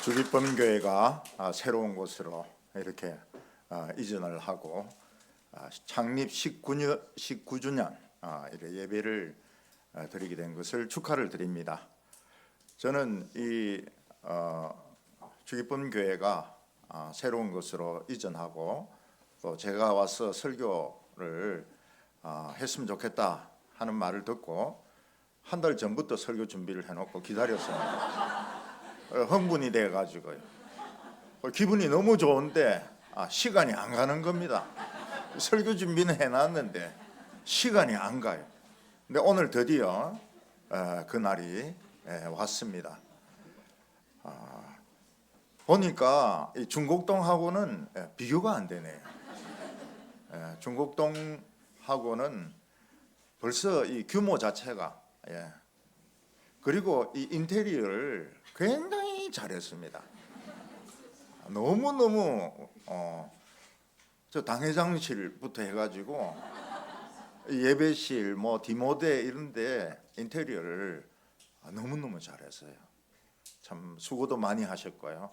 주기범교회가 새로운 곳으로 이렇게 이전을 하고 창립 19주년 예배를 드리게 된 것을 축하를 드립니다. 저는 이 주기범교회가 새로운 곳으로 이전하고 또 제가 와서 설교를 했으면 좋겠다 하는 말을 듣고 한 달 전부터 설교 준비를 해놓고 기다렸습니다. 흥분이 돼가지고요. 기분이 너무 좋은데 시간이 안 가는 겁니다. 설교 준비는 해놨는데 시간이 안 가요. 근데 오늘 드디어 그 날이 왔습니다. 보니까 이 중곡동하고는 비교가 안 되네요. 중곡동하고는 벌써 이 규모 자체가 그리고 이 인테리어를 굉장히 잘했습니다. 너무너무 저 당회장실부터 해가지고 예배실 뭐 디모데 이런데 인테리어를 너무너무 잘했어요. 참 수고도 많이 하셨고요.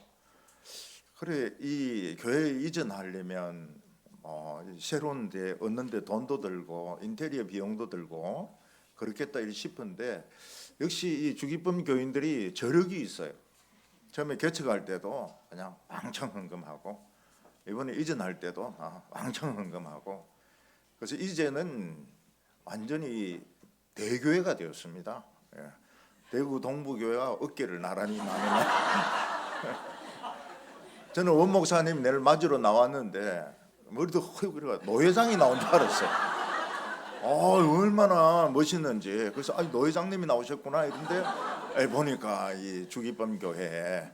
그래 이 교회 이전하려면 새로운 데 얻는데 돈도 들고 인테리어 비용도 들고 그렇겠다 싶은데 역시 이 주기범 교인들이 저력이 있어요. 처음에 개척할 때도 그냥 왕창 헌금하고 이번에 이전할 때도 왕창 헌금하고 그래서 이제는 완전히 대교회가 되었습니다. 대구 동부교회와 어깨를 나란히 나누는 저는 원 목사님 내일 맞으러 나왔는데 머리도 허옇고 노회장이 나온 줄 알았어요. 얼마나 멋있는지. 그래서 노회장님이 나오셨구나 이런데 보니까 이 주기범 교회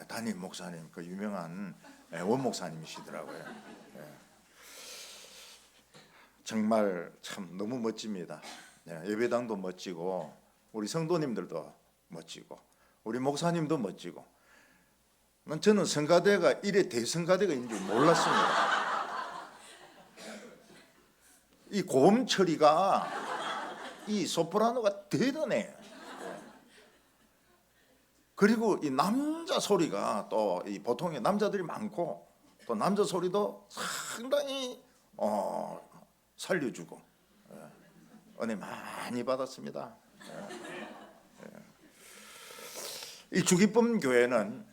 담임 목사님 그 유명한 원 목사님이시더라고요. 정말 참 너무 멋집니다. 예배당도 멋지고 우리 성도님들도 멋지고 우리 목사님도 멋지고 저는 성가대가 이래 대성가대가 있는 줄 몰랐습니다. 이 고음 처리가 이 소프라노가 대단해. 그리고 이 남자 소리가 또 이 보통의 남자들이 많고 또 남자 소리도 상당히 살려주고 은혜 많이 받았습니다. 이 주기범 교회는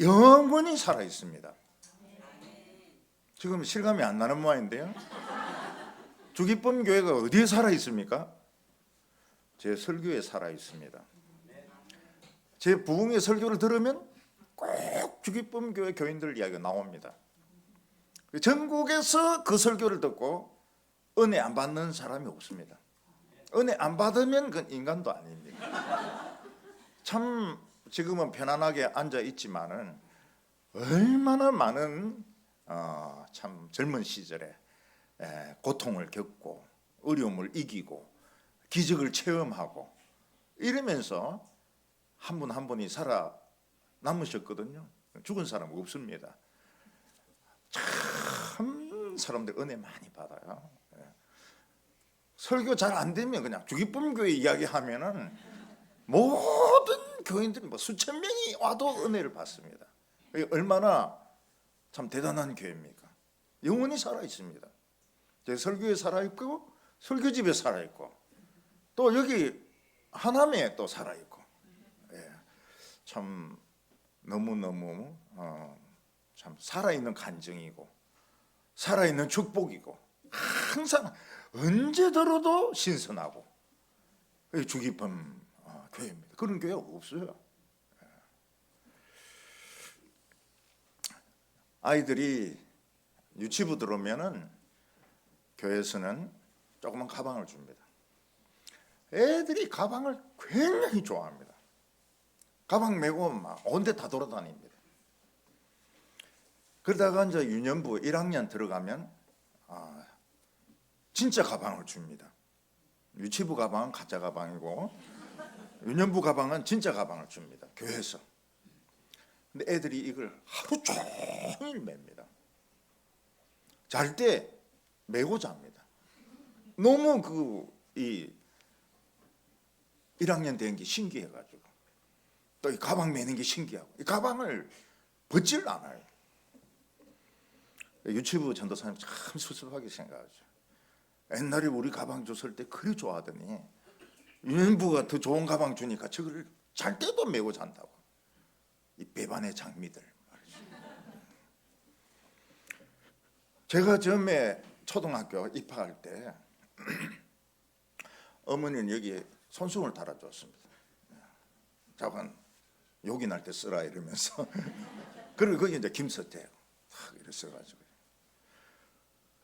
영원히 살아 있습니다. 지금 실감이 안 나는 모양인데요. 주기범 교회가 어디에 살아 있습니까? 제 설교에 살아 있습니다. 제 부흥의 설교를 들으면 꼭 주기범 교회 교인들 이야기가 나옵니다. 전국에서 그 설교를 듣고 은혜 안 받는 사람이 없습니다. 은혜 안 받으면 그건 인간도 아닙니다. 참 지금은 편안하게 앉아 있지만은 얼마나 많은 참 젊은 시절에 고통을 겪고 어려움을 이기고 기적을 체험하고 이러면서 한 분 한 분이 살아 남으셨거든요. 죽은 사람 없습니다. 참 사람들 은혜 많이 받아요. 설교 잘 안 되면 그냥 주기범 교회 이야기하면은 모든 교인들이 수천 명이 와도 은혜를 받습니다. 얼마나 참 대단한 교회입니까? 영원히 살아 있습니다. 제 설교에 살아 있고 설교집에 살아 있고 또 여기 하남에 또 살아 있고 참 너무너무 참 살아있는 간증이고 살아있는 축복이고 항상 언제 들어도 신선하고 주기범 교회입니다. 그런 교회가 없어요. 아이들이 유치부 들어오면은 교회에서는 조그만 가방을 줍니다. 애들이 가방을 굉장히 좋아합니다. 가방 메고 막 온데 다 돌아다닙니다. 그러다가 이제 유년부 1학년 들어가면 진짜 가방을 줍니다. 유치부 가방은 가짜 가방이고 유년부 가방은 진짜 가방을 줍니다. 교회에서. 근데 애들이 이걸 하루 종일 맵니다. 잘 때 메고 잡니다. 너무 이 1학년 된 게 신기해가지고 또 이 가방 매는 게 신기하고 이 가방을 벗질 않아요. 유치부 전도사님 참 섭섭하게 생각하죠. 옛날에 우리 가방 줬을 때 그리 좋아하더니 유년부가 더 좋은 가방 주니까 저걸 잘 때도 메고 잔다고. 이 배반의 장미들 말이죠. 제가 처음에 초등학교 입학할 때 어머니는 여기 손수건을 달아줬습니다. 자관 욕이 날 때 쓰라 이러면서 그리고 거기 이제 김서태 이렇게 써가지고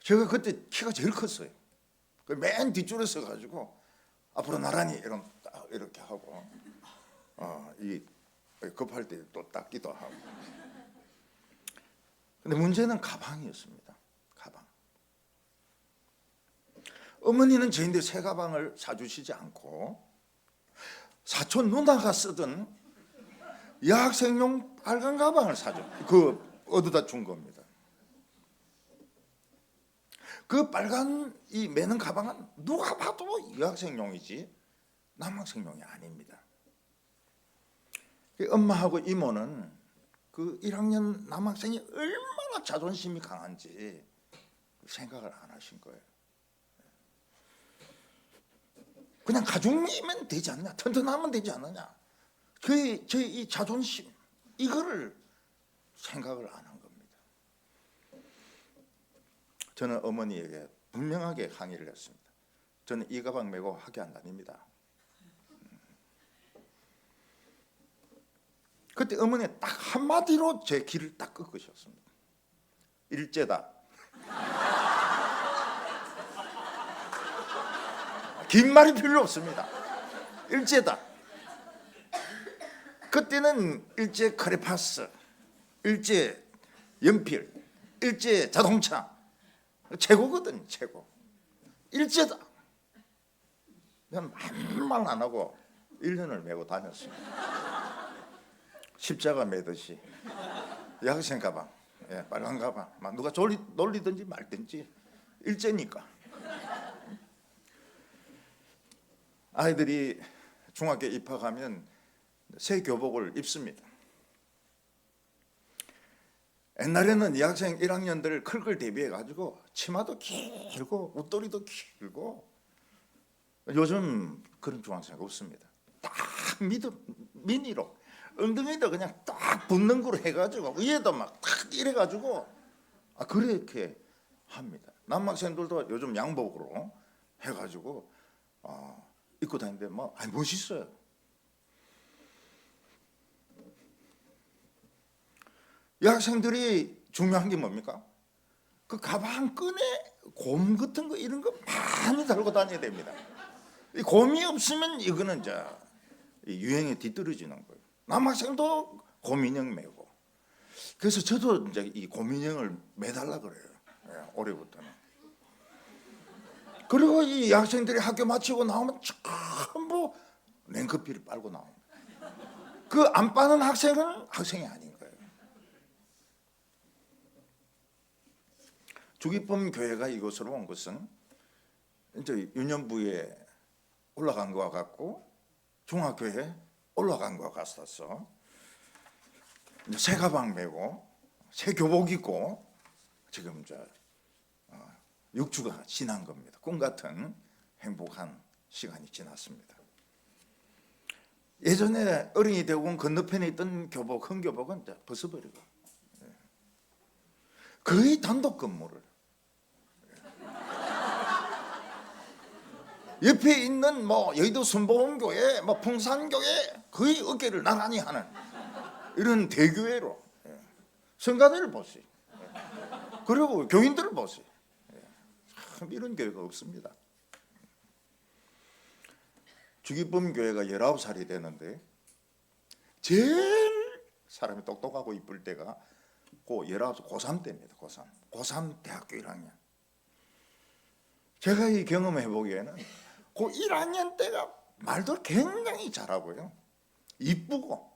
제가 그때 키가 제일 컸어요. 맨 뒷줄에 서가지고 앞으로 나란히 이렇게 하고 이 급할 때 또 닦기도 하고. 근데 문제는 가방이었습니다. 가방. 어머니는 저희한테 새 가방을 사주시지 않고 사촌 누나가 쓰던 여학생용 빨간 가방을 사줘. 그 얻어다 준 겁니다. 그 빨간 이 매는 가방은 누가 봐도 여학생용이지 남학생용이 아닙니다. 엄마하고 이모는 그 1학년 남학생이 얼마나 자존심이 강한지 생각을 안 하신 거예요. 그냥 가죽이면 되지 않냐, 튼튼하면 되지 않느냐. 저희 이 자존심 이거를 생각을 안 한 겁니다. 저는 어머니에게 분명하게 항의를 했습니다. 저는 이 가방 메고 학교 안 다닙니다. 그때 어머니 딱 한마디로 제 길을 딱 꺾으셨습니다. 일제다. 긴 말이 필요 없습니다. 일제다. 그때는 일제 크레파스, 일제 연필, 일제 자동차 최고거든, 최고. 일제다. 그냥 아무 말 안 하고 1년을 메고 다녔습니다. 십자가 매듯이 여학생 가방, 빨간 가방, 막 누가 놀리든지 말든지 일제니까. 아이들이 중학교 입학하면 새 교복을 입습니다. 옛날에는 여학생 1학년들 클 걸 대비해 가지고 치마도 길고 웃도리도 길고, 요즘 그런 중학생 없습니다. 딱 미니로 엉덩이도 그냥 딱 붙는 거로 해가지고 위에도 막 딱 이래가지고 그렇게 합니다. 남학생들도 요즘 양복으로 해가지고 입고 다니는데 뭐 멋있어요. 여학생들이 중요한 게 뭡니까? 그 가방 끈에 곰 같은 거 이런 거 많이 달고 다녀야 됩니다. 이 곰이 없으면 이거는 이제 유행에 뒤떨어지는 거예요. 남학생도 곰인형 메고. 그래서 저도 이제 이 곰인형을 매달라 그래요. 올해부터는. 그리고 이 학생들이 학교 마치고 나오면 전부 냉커피를 빨고 나옵니다. 그 안 빠는 학생은 학생이 아닌 거예요. 주기쁨 교회가 이곳으로 온 것은 이제 유년부에 올라간 것과 같고 중학교에 올라간 것 같아서 새 가방 메고 새 교복 입고 지금 이제 6주가 지난 겁니다. 꿈 같은 행복한 시간이 지났습니다. 예전에 어린이 대공원 건너편에 있던 교복, 큰 교복은 이제 벗어버리고 거의 단독 근무를 옆에 있는 뭐 여의도 순복음교회, 뭐 풍산교회 거의 어깨를 나란히 하는 이런 대교회로 성가대를 보세요. 그리고 교인들을 보세요. 참 이런 교회가 없습니다. 주기쁨 교회가 19살이 되는데 제일 사람이 똑똑하고 이쁠 때가 고 19살 고3 때입니다. 고3 대학교 1학년. 제가 이 경험해 보기에는 그 1학년 때가 말도 굉장히 잘하고요, 이쁘고,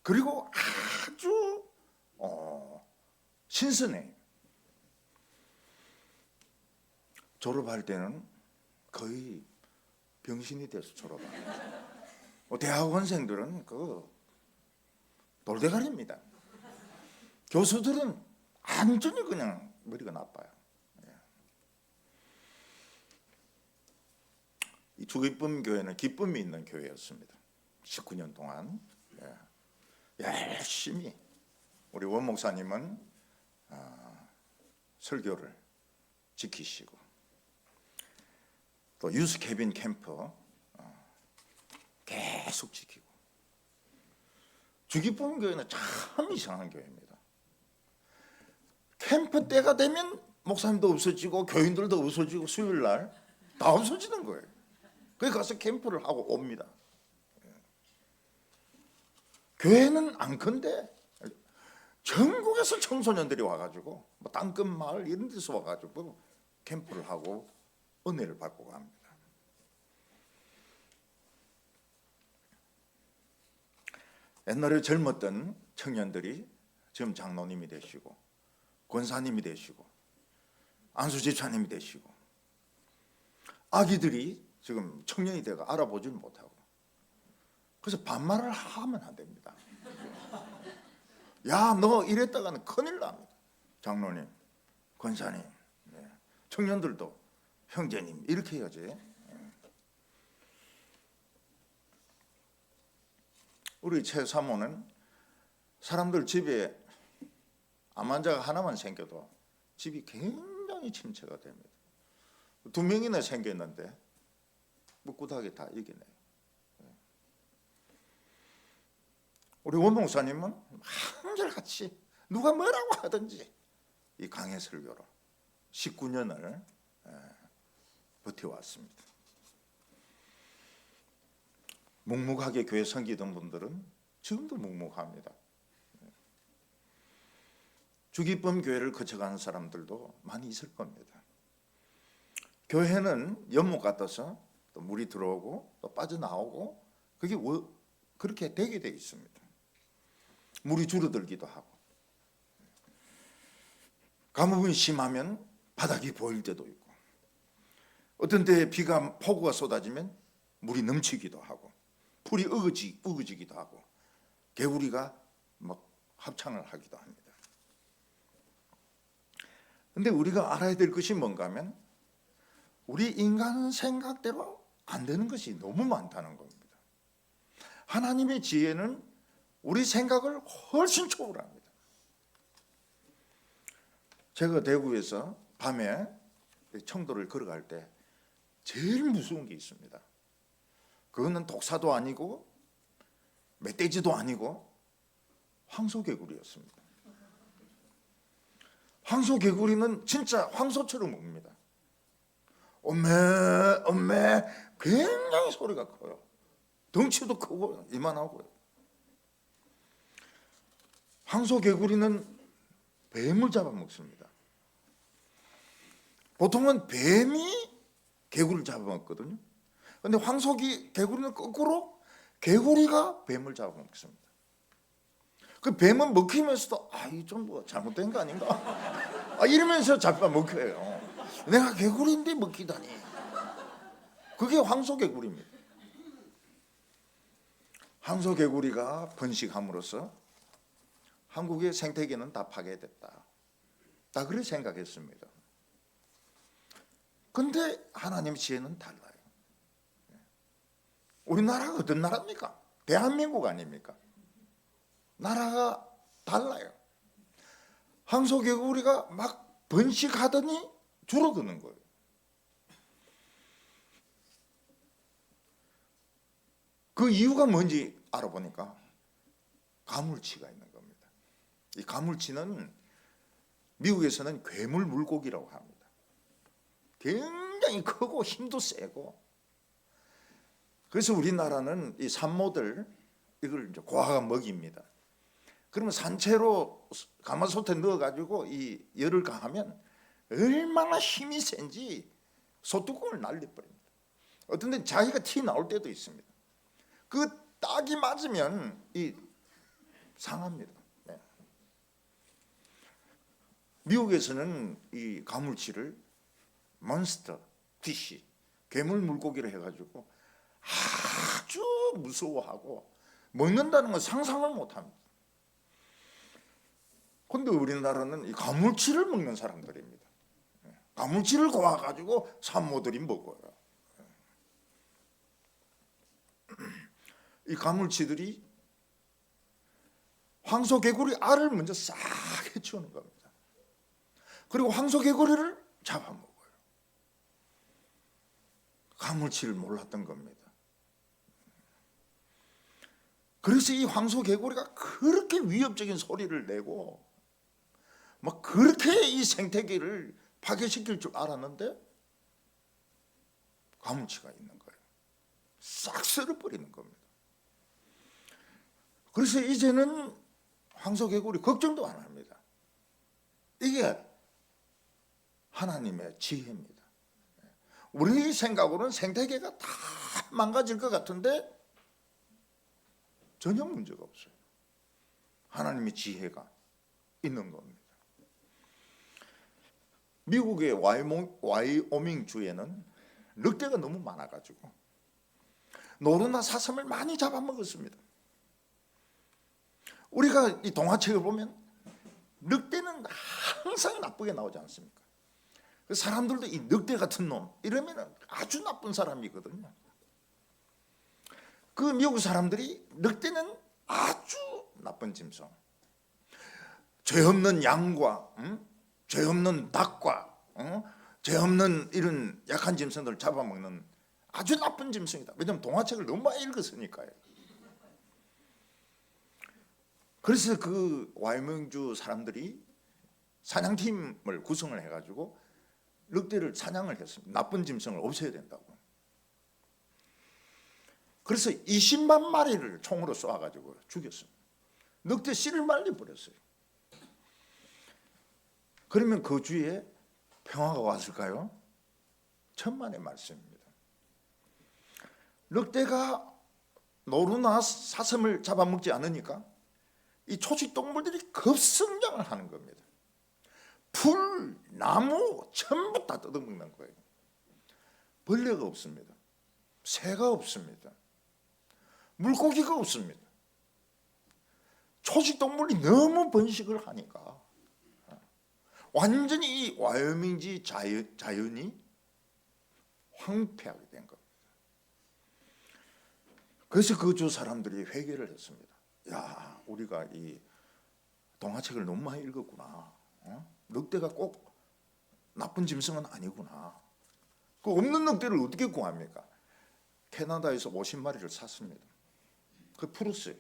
그리고 아주 신선해요. 졸업할 때는 거의 병신이 돼서 졸업합니다. 대학원생들은 돌대가리입니다. 교수들은 완전히 그냥 머리가 나빠요. 이 주기쁨 교회는 기쁨이 있는 교회였습니다. 19년 동안 열심히 우리 원 목사님은 설교를 지키시고 또 유스 캐빈 캠프 계속 지키고. 주기쁨 교회는 참 이상한 교회입니다. 캠프 때가 되면 목사님도 없어지고 교인들도 없어지고 수요일 날 다 없어지는 거예요. 거기 가서 캠프를 하고 옵니다. 교회는 안 큰데 전국에서 청소년들이 와가지고 뭐 땅끝 마을 이런 데서 와가지고 캠프를 하고 은혜를 받고 갑니다. 옛날에 젊었던 청년들이 지금 장로님이 되시고 권사님이 되시고 안수집사님이 되시고, 아기들이 지금 청년이 되고 알아보지를 못하고, 그래서 반말을 하면 안 됩니다. 야, 너 이랬다가는 큰일 납니다. 장로님, 권사님, 청년들도 형제님 이렇게 해야지. 우리 최 사모는 사람들 집에 암 환자가 하나만 생겨도 집이 굉장히 침체가 됩니다. 2명이나 생겼는데 꿋꿋하게 다 이기네요. 우리 원 목사님은 한결같이 누가 뭐라고 하든지 이 강해 설교로 19년을 버텨왔습니다. 묵묵하게 교회 섬기던 분들은 지금도 묵묵합니다. 주기쁨 교회를 거쳐가는 사람들도 많이 있을 겁니다. 교회는 연못 같아서 또 물이 들어오고 또 빠져나오고 그게 그렇게 되게 돼 있습니다. 물이 줄어들기도 하고, 가뭄이 심하면 바닥이 보일 때도 있고, 어떤 때 폭우가 쏟아지면 물이 넘치기도 하고, 풀이 으그지기도 하고, 개구리가 막 합창을 하기도 합니다. 근데 우리가 알아야 될 것이 뭔가 하면 우리 인간 생각대로 안 되는 것이 너무 많다는 겁니다. 하나님의 지혜는 우리 생각을 훨씬 초월합니다. 제가 대구에서 밤에 청도를 걸어갈 때 제일 무서운 게 있습니다. 그거는 독사도 아니고 멧돼지도 아니고 황소개구리였습니다. 황소개구리는 진짜 황소처럼 웁니다. 엄매 굉장히 소리가 커요. 덩치도 크고 이만하고요. 황소개구리는 뱀을 잡아먹습니다. 보통은 뱀이 개구리를 잡아먹거든요. 그런데 황소개구리는 거꾸로 개구리가 뱀을 잡아먹습니다. 그 뱀은 먹히면서도 이 좀 뭐 잘못된 거 아닌가? 이러면서 잡아먹혀요. 내가 개구리인데 먹히다니. 그게 황소개구리입니다. 황소개구리가 번식함으로써 한국의 생태계는 다 파괴됐다. 다 그렇게 생각했습니다. 근데 하나님의 지혜는 달라요. 우리나라가 어떤 나라입니까? 대한민국 아닙니까? 나라가 달라요. 황소개구리가 막 번식하더니 줄어드는 거예요. 그 이유가 뭔지 알아보니까 가물치가 있는 겁니다. 이 가물치는 미국에서는 괴물 물고기라고 합니다. 굉장히 크고 힘도 세고, 그래서 우리나라는 이 산모들 이걸 이제 고아가 먹입니다. 그러면 산채로 가마솥에 넣어가지고 이 열을 가하면 얼마나 힘이 센지 소뚜껑을 날려버립니다. 어떤 데는 자기가 티 나올 때도 있습니다. 그 딱이 맞으면 이 상합니다. 미국에서는 이 가물치를 몬스터 피쉬, 괴물 물고기를 해가지고 아주 너무 무서워하고 먹는다는 건 상상을 못합니다. 그런데 우리나라는 이 가물치를 먹는 사람들입니다. 가물치를 구워가지고 산모들이 먹어요. 이 가물치들이 황소개구리 알을 먼저 싹 해치우는 겁니다. 그리고 황소개구리를 잡아먹어요. 가물치를 몰랐던 겁니다. 그래서 이 황소개구리가 그렇게 위협적인 소리를 내고 막 그렇게 이 생태계를 파괴시킬 줄 알았는데 가물치가 있는 거예요. 싹 쓸어버리는 겁니다. 그래서 이제는 황소개구리 걱정도 안 합니다. 이게 하나님의 지혜입니다. 우리 생각으로는 생태계가 다 망가질 것 같은데 전혀 문제가 없어요. 하나님의 지혜가 있는 겁니다. 미국의 와이오밍 주에는 늑대가 너무 많아가지고 노루나 사슴을 많이 잡아먹었습니다. 우리가 이 동화책을 보면 늑대는 항상 나쁘게 나오지 않습니까? 사람들도 이 늑대 같은 놈 이러면 아주 나쁜 사람이거든요. 그 미국 사람들이 늑대는 아주 나쁜 짐승, 죄 없는 양과 죄 없는 닭과 죄 없는 이런 약한 짐승들을 잡아먹는 아주 나쁜 짐승이다. 왜냐하면 동화책을 너무 많이 읽었으니까요. 그래서 그 와이오밍주 사람들이 사냥팀을 구성을 해가지고 늑대를 사냥을 했습니다. 나쁜 짐승을 없애야 된다고. 그래서 20만 마리를 총으로 쏘아가지고 죽였습니다. 늑대 씨를 말려버렸어요. 그러면 그 주에 평화가 왔을까요? 천만의 말씀입니다. 늑대가 노루나 사슴을 잡아먹지 않으니까 이 초식 동물들이 급성장을 하는 겁니다. 풀, 나무 전부 다 뜯어먹는 거예요. 벌레가 없습니다. 새가 없습니다. 물고기가 없습니다. 초식 동물이 너무 번식을 하니까 완전히 이 와이오밍지 자연이 황폐하게 된 겁니다. 그래서 그 주 사람들이 회개를 했습니다. 야, 우리가 이 동화책을 너무 많이 읽었구나. 늑대가 꼭 나쁜 짐승은 아니구나. 그 없는 늑대를 어떻게 구합니까? 캐나다에서 50마리를 샀습니다. 그 풀었어요.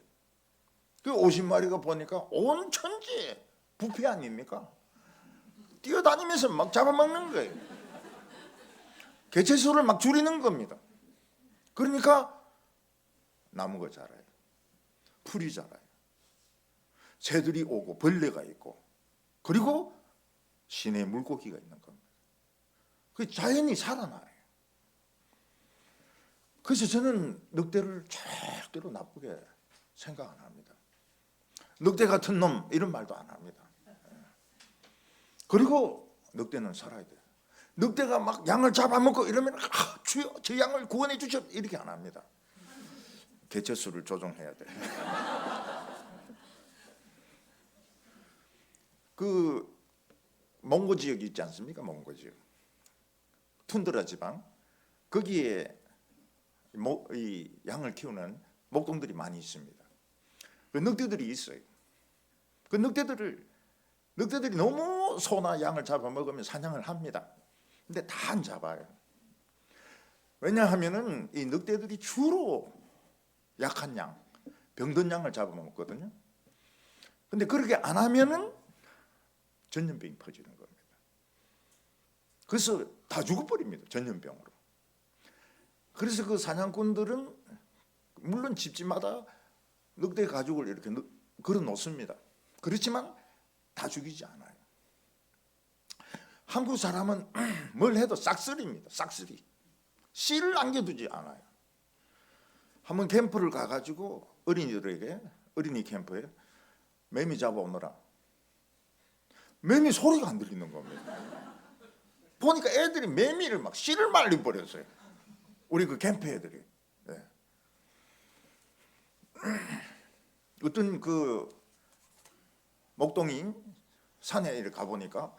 그 50마리가 보니까 온 천지에 부패 아닙니까? 뛰어다니면서 막 잡아먹는 거예요. 개체수를 막 줄이는 겁니다. 그러니까 나무가 자라요. 풀이 자라요. 새들이 오고 벌레가 있고 그리고 시내 물고기가 있는 겁니다. 그 자연이 살아나요. 그래서 저는 늑대를 절대로 나쁘게 생각 안 합니다. 늑대 같은 놈 이런 말도 안 합니다. 그리고 늑대는 살아야 돼요. 늑대가 막 양을 잡아먹고 이러면 주여 저 양을 구원해 주십시오 이렇게 안 합니다. 개체수를 조정해야 돼요. 그 몽고 지역이 있지 않습니까? 몽고 지역 툰드라 지방 거기에 이 양을 키우는 목동들이 많이 있습니다. 그 늑대들이 있어요. 그 늑대들이 너무 소나 양을 잡아먹으면 사냥을 합니다. 근데 다 안 잡아요. 왜냐하면은 이 늑대들이 주로 약한 양, 병든 양을 잡아먹거든요. 근데 그렇게 안 하면은 전염병이 퍼지는 겁니다. 그래서 다 죽어버립니다. 전염병으로. 그래서 그 사냥꾼들은 물론 집집마다 늑대 가죽을 이렇게 걸어 놓습니다. 그렇지만 다 죽이지 않아요. 한국 사람은 뭘 해도 싹쓸이입니다. 싹쓸이. 씨를 남겨두지 않아요. 한번 캠프를 가가지고 어린이 캠프에 매미 잡아오느라 매미 소리가 안 들리는 겁니다. 보니까 애들이 매미를 막 씨를 말려버렸어요. 우리 그 캠프 애들이. 네. 어떤 그 목동인 산에 가보니까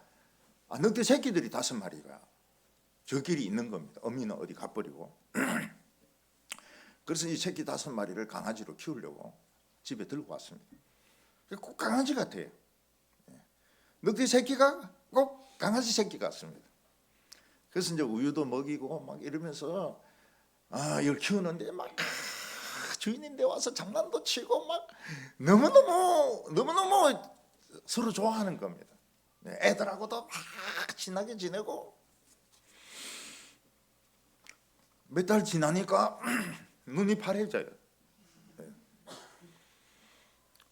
늑대 새끼들이 5마리가 저끼리 있는 겁니다. 어미는 어디 가버리고. 그래서 이 새끼 5마리를 강아지로 키우려고 집에 들고 왔습니다. 꼭 강아지 같아요. 늑대 새끼가 꼭 강아지 새끼 같습니다. 그래서 이제 우유도 먹이고 막 이러면서 이걸 키우는데 막 주인인데 와서 장난도 치고 막 너무너무 서로 좋아하는 겁니다. 애들하고도 막 친하게 지내고 몇 달 지나니까 눈이 파래져요.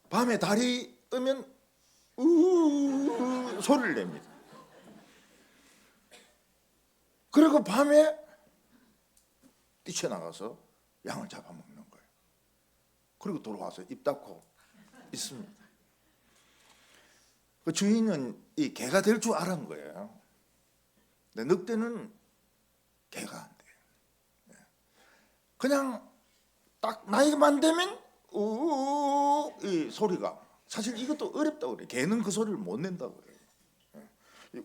밤에 달이 뜨면 소리를 냅니다. 그리고 밤에 뛰쳐나가서 양을 잡아먹는 거예요. 그리고 돌아와서 입 닫고 있습니다. 그 주인은 이 개가 될 줄 알은 거예요. 근데 늑대는 개가 안 돼요. 그냥 딱 나이만 되면 이 소리가, 사실 이것도 어렵다고 그래요. 개는 그 소리를 못 낸다고 그래요.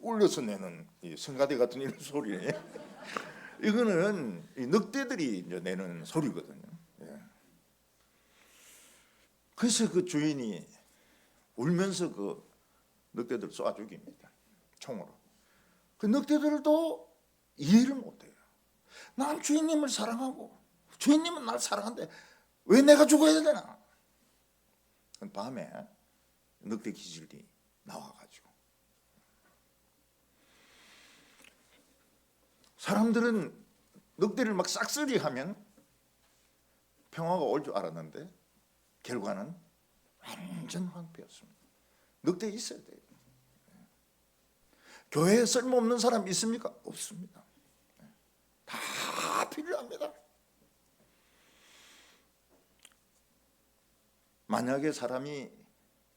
울려서 내는 이 성가대 같은 이런 소리에 이거는 이 늑대들이 이제 내는 소리거든요. 그래서 그 주인이 울면서 그 늑대들 쏴 죽입니다. 총으로. 그 늑대들도 이해를 못해요. 난 주인님을 사랑하고 주인님은 날 사랑하는데 왜 내가 죽어야 되나? 밤에 늑대 기질이 나와가지고 사람들은 늑대를 막 싹쓸이하면 평화가 올 줄 알았는데 결과는 완전 황폐였습니다. 늑대 있어야 돼요. 교회에 쓸모없는 사람 있습니까? 없습니다. 다 필요합니다. 만약에 사람이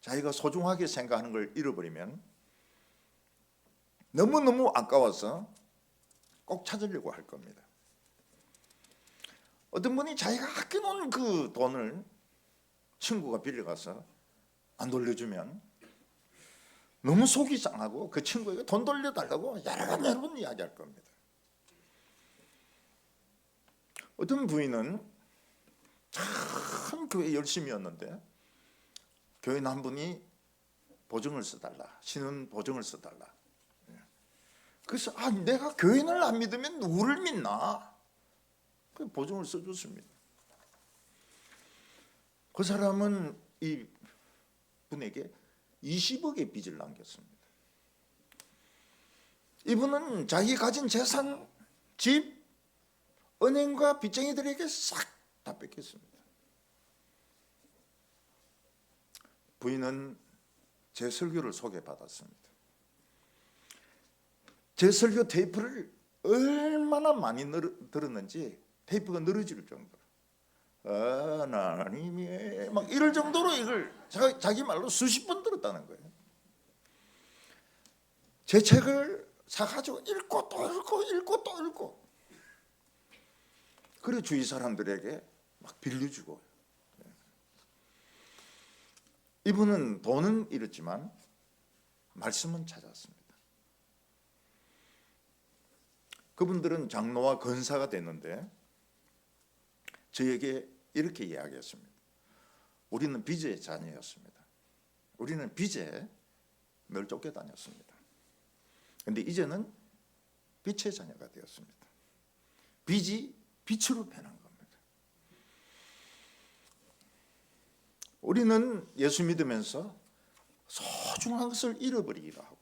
자기가 소중하게 생각하는 걸 잃어버리면 너무너무 아까워서 꼭 찾으려고 할 겁니다. 어떤 분이 자기가 아껴놓은 그 돈을 친구가 빌려가서 안 돌려주면 너무 속이 상하고 그 친구에게 돈 돌려달라고 여러 번 이야기할 겁니다. 어떤 부인은 참 교회 열심히였는데 교인 한 분이 보증을 써달라, 신은 보증을 써달라. 그래서 내가 교인을 안 믿으면 누구를 믿나? 그 보증을 써줬습니다. 그 사람은 이 분에게 20억의 빚을 남겼습니다. 이분은 자기 가진 재산, 집, 은행과 빚쟁이들에게 싹 다 뺏겼습니다. 부인은 제 설교를 소개받았습니다. 제 설교 테이프를 얼마나 많이 들었는지 테이프가 늘어질 정도로 하나님이 막 이럴 정도로 이걸 자기 말로 수십 번 들었다는 거예요. 제 책을 사가지고 읽고 또 읽고 읽고 또 읽고 그래 주위 사람들에게 막 빌려주고. 이분은 돈은 잃었지만 말씀은 찾았습니다. 그분들은 장로와 권사가 됐는데 저에게 이렇게 이야기했습니다. 우리는 빚의 자녀였습니다. 우리는 빚에 늘 쫓겨다녔습니다. 그런데 이제는 빛의 자녀가 되었습니다. 빚이 빛으로 변한 겁니다. 우리는 예수 믿으면서 소중한 것을 잃어버리기도 하고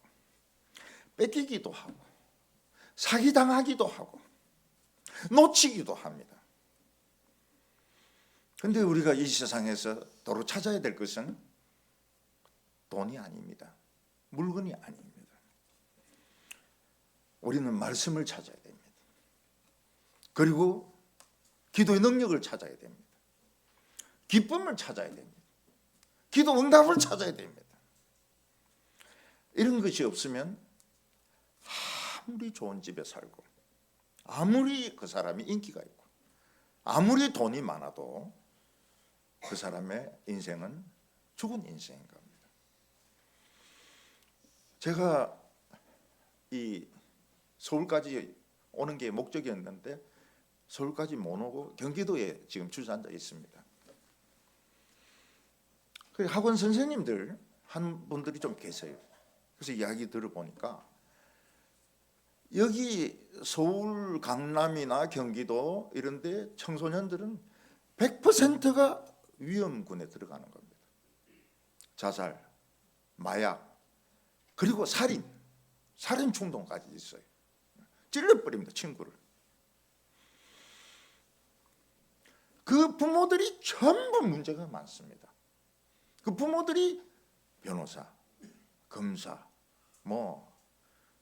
뺏기기도 하고 사기당하기도 하고 놓치기도 합니다. 그런데 우리가 이 세상에서 도로 찾아야 될 것은 돈이 아닙니다. 물건이 아닙니다. 우리는 말씀을 찾아야 됩니다. 그리고 기도의 능력을 찾아야 됩니다. 기쁨을 찾아야 됩니다. 기도 응답을 찾아야 됩니다. 이런 것이 없으면 아무리 좋은 집에 살고 아무리 그 사람이 인기가 있고 아무리 돈이 많아도 그 사람의 인생은 죽은 인생인 겁니다. 제가 이 서울까지 오는 게 목적이었는데 서울까지 못 오고 경기도에 지금 주저앉아 있습니다. 그 학원 선생님들 한 분들이 좀 계세요. 그래서 이야기 들어보니까 여기 서울, 강남이나 경기도 이런 데 청소년들은 100%가 위험군에 들어가는 겁니다. 자살, 마약, 그리고 살인 충동까지 있어요. 찔러버립니다, 친구를. 그 부모들이 전부 문제가 많습니다. 그 부모들이 변호사, 검사,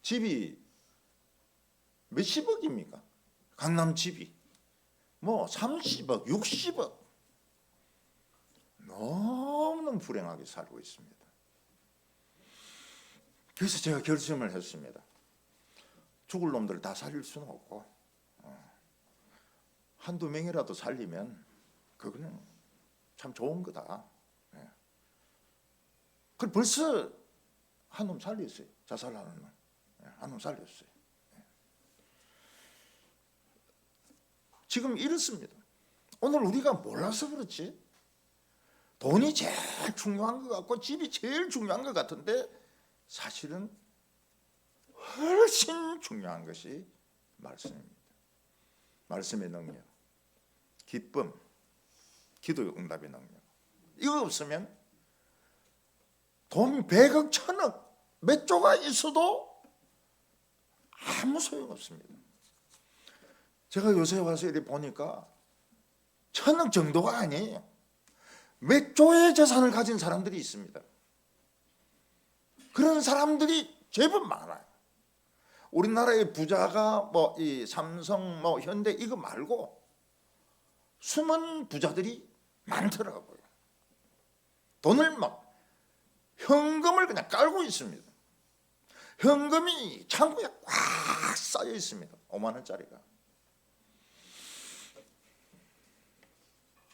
집이 몇십억입니까? 강남 집이 30억, 60억. 너무너무 불행하게 살고 있습니다. 그래서 제가 결심을 했습니다. 죽을 놈들을 다 살릴 수는 없고 한두 명이라도 살리면 그거는 참 좋은 거다. 그 벌써 한 놈 살렸어요. 자살하는 놈. 한 놈 살렸어요. 지금 이렇습니다. 오늘 우리가 몰라서 그렇지 돈이 제일 중요한 것 같고 집이 제일 중요한 것 같은데 사실은 훨씬 중요한 것이 말씀입니다. 말씀의 능력, 기쁨, 기도의 응답의 능력. 이거 없으면 돈 100억, 1000억 몇 조가 있어도 아무 소용없습니다. 제가 요새 와서 이렇게 보니까 1000억 정도가 아니에요. 몇 조의 재산을 가진 사람들이 있습니다. 그런 사람들이 제법 많아요. 우리나라의 부자가 이 삼성, 현대 이거 말고 숨은 부자들이 많더라고요. 돈을 현금을 그냥 깔고 있습니다. 현금이 창고에 꽉 쌓여 있습니다. 5만 원짜리가.